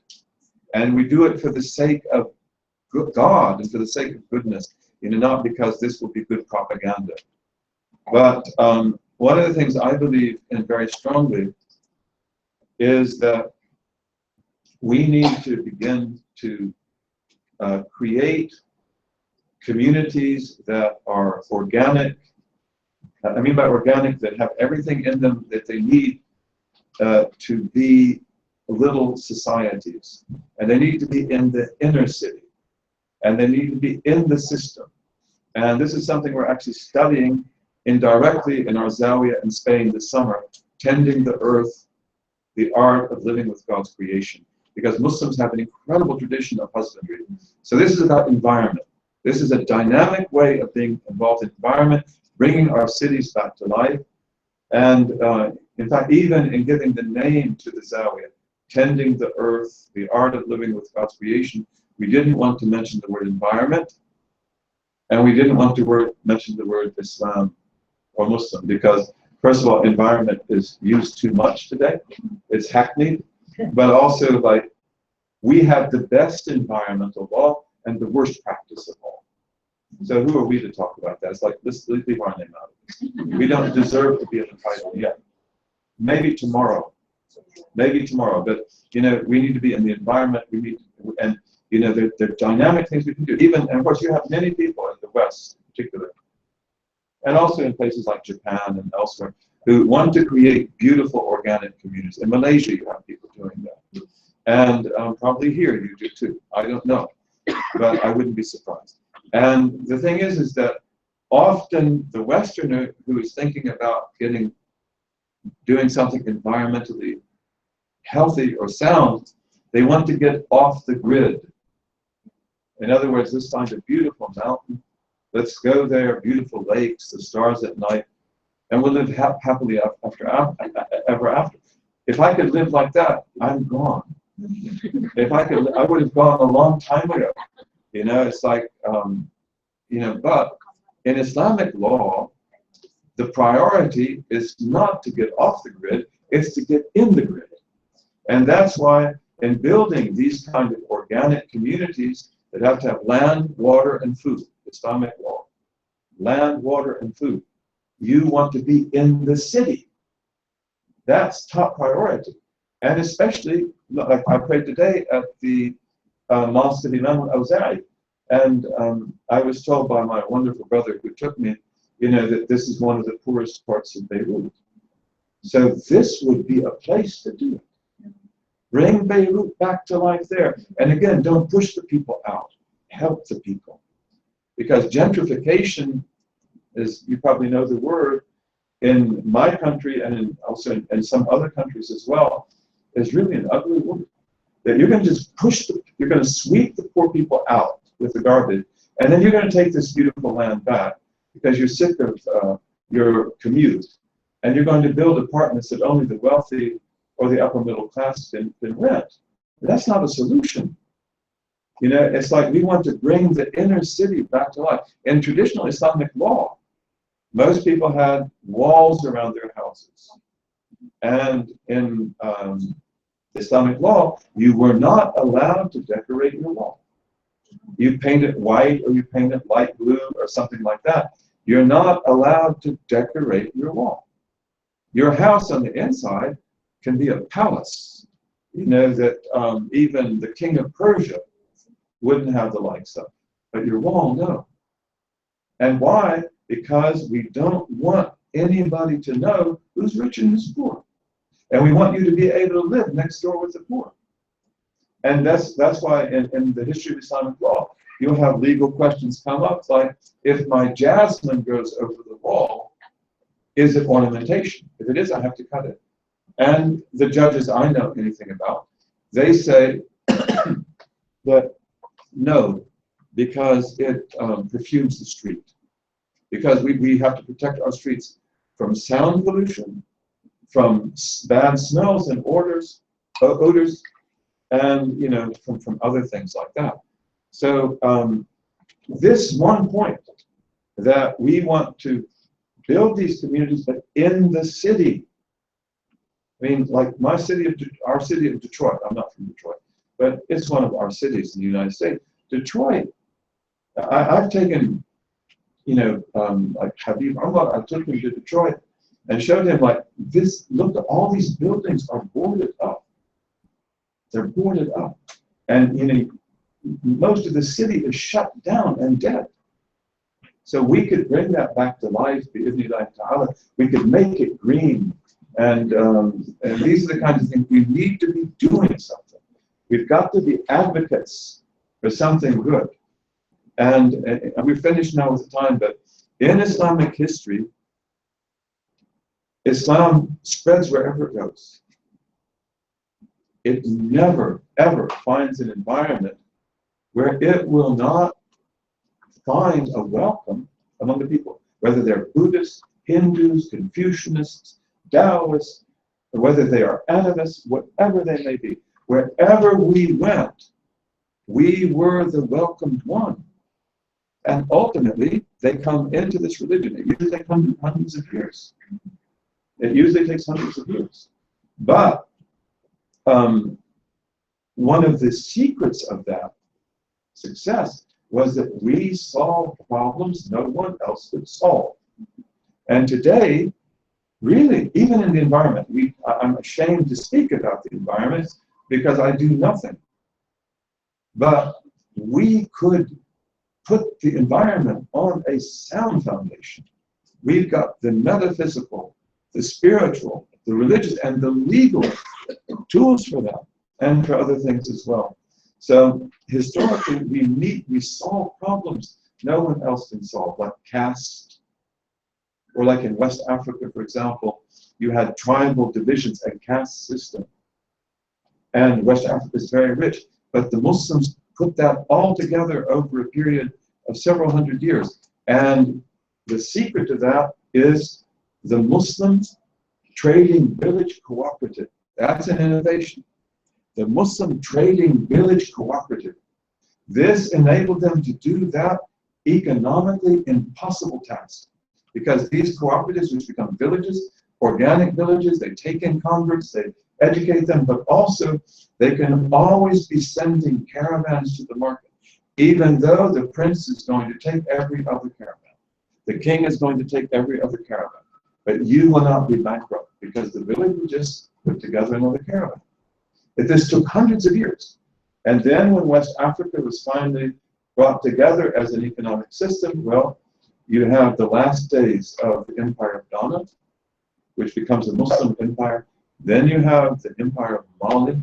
And we do it for the sake of God and for the sake of goodness, not because this will be good propaganda. But one of the things I believe in very strongly is that we need to begin to create communities that are organic. I mean by organic, that have everything in them that they need to be little societies. And they need to be in the inner city. And they need to be in the system. And this is something we're actually studying indirectly in our Zawiya in Spain this summer, Tending the Earth, the art of living with God's creation. Because Muslims have an incredible tradition of husbandry. So this is about environment. This is a dynamic way of being involved in environment, bringing our cities back to life. And in fact, even in giving the name to the Zawiya, Tending the Earth, the art of living with God's creation, we didn't want to mention the word environment, And we didn't want to mention the word Islam or Muslim because, first of all, environment is used too much today. It's hackneyed, but also like we have the best environmental law and the worst practice of all. So who are we to talk about that? It's like, let's leave our name out of it. We don't deserve to be in the title yet. Maybe tomorrow, but you know, we need to be in the environment. We need to, and you know, there are dynamic things we can do. Even, and of course, you have many people in the West, in particular, and also in places like Japan and elsewhere, who want to create beautiful organic communities. In Malaysia, you have people doing that, and probably here you do too. I don't know, but I wouldn't be surprised. And the thing is that often the Westerner who is thinking about doing something environmentally healthy or sound, they want to get off the grid. In other words, let's find a beautiful mountain, let's go there, beautiful lakes, the stars at night, and we'll live happily ever after. If I could live like that, I'm gone. If I could, I would have gone a long time ago. You know, it's like, you know, but in Islamic law, the priority is not to get off the grid, it's to get in the grid. And that's why in building these kind of organic communities that have to have land, water, and food, Islamic law, land, water, and food, you want to be in the city. That's top priority. And especially, like I prayed today at the Mosque of Imam al-Awza'i, and I was told by my wonderful brother who took me, you know, that this is one of the poorest parts of Beirut. So this would be a place to do it. Bring Beirut back to life there. And again, don't push the people out. Help the people. Because gentrification is, you probably know the word, in my country and also in some other countries as well, is really an ugly word. That you're going to just you're going to sweep the poor people out with the garbage, and then you're going to take this beautiful land back because you're sick of your commute, and you're going to build apartments that only the wealthy or the upper middle class can rent. That's not a solution. You know, it's like we want to bring the inner city back to life. In traditional Islamic law, most people had walls around their houses. And in Islamic law, you were not allowed to decorate your wall. You paint it white or you paint it light blue or something like that. You're not allowed to decorate your wall. Your house on the inside can be a palace. You know that even the king of Persia wouldn't have the likes of. But your wall, no. And why? Because we don't want anybody to know who's rich and who's poor. And we want you to be able to live next door with the poor. And that's why in the history of Islamic law, you'll have legal questions come up like, if my jasmine goes over the wall, is it ornamentation? If it is, I have to cut it. And the judges I know anything about, they say that no, because it perfumes the street. Because we have to protect our streets from sound pollution, from bad smells and odors, and you know, from other things like that. So this one point that we want to build these communities, but in the city. I mean, like our city of Detroit. I'm not from Detroit, but it's one of our cities in the United States. Detroit. I've taken, you know, like Habib Umar. I took him to Detroit and showed him like this. Look, all these buildings are boarded up. They're boarded up, and you know, most of the city is shut down and dead. So we could bring that back to life. We could make it green, and these are the kinds of things we need to be doing something. We've got to be advocates for something good. And we're finished now with the time, but in Islamic history, Islam spreads wherever it goes. It never, ever finds an environment where it will not find a welcome among the people, whether they're Buddhists, Hindus, Confucianists, Taoists, or whether they are animists, whatever they may be. Wherever we went, we were the welcomed one. And ultimately, they come into this religion. It usually comes in hundreds of years. It usually takes hundreds of years. But one of the secrets of that success was that we solved problems no one else could solve. And today, really, even in the environment, I'm ashamed to speak about the environment because I do nothing. But we could put the environment on a sound foundation. We've got the metaphysical, the spiritual, the religious, and the legal tools for that, and for other things as well. So historically, we solve problems no one else can solve, like caste, or like in West Africa, for example, you had tribal divisions and caste system. And West Africa is very rich, but the Muslims put that all together over a period of several hundred years. And the secret to that is the Muslim Trading Village Cooperative. That's an innovation. The Muslim Trading Village Cooperative. This enabled them to do that economically impossible task. Because these cooperatives, which become villages, organic villages, they take in converts, they educate them, but also they can always be sending caravans to the market, even though the prince is going to take every other caravan. The king is going to take every other caravan. But you will not be bankrupt because the village will just put together another caravan. But this took hundreds of years. And then when West Africa was finally brought together as an economic system, well, you have the last days of the Empire of Ghana, which becomes a Muslim empire. Then you have the Empire of Mali,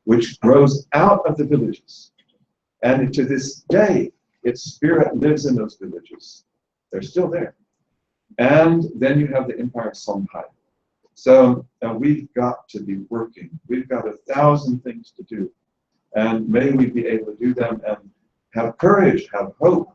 which grows out of the villages. And to this day, its spirit lives in those villages. They're still there. And then you have the Empire of Songhai. So we've got to be working. We've got 1,000 things to do. And may we be able to do them and have courage, have hope.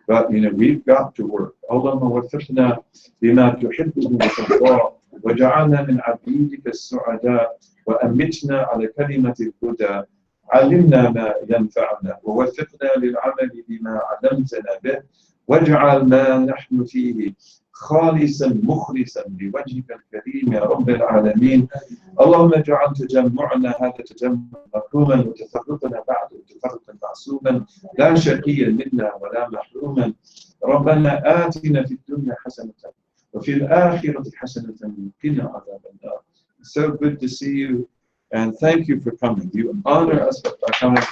But we've got to work. اللهم وفقنا بما تحبه وترضاه وجعلنا من عبيدك السعداء وأمتنا على كلمة الهدى علمنا ما ينفعنا ووفقنا للعمل بما علمتنا به واجعل ما نحن فيه خالصا مخلصا لوجهك الكريم يا رب العالمين. اللهم اجعل تجمعنا هذا تجمع مرحوما وتفرقنا بعده تفرقا معصوما لا شقيا منا ولا محروما. ربنا آتنا في الدنيا حسنة وفي الآخرة حسنة وقنا عذاب النار. So good to see you and thank you for coming. You honor us by coming.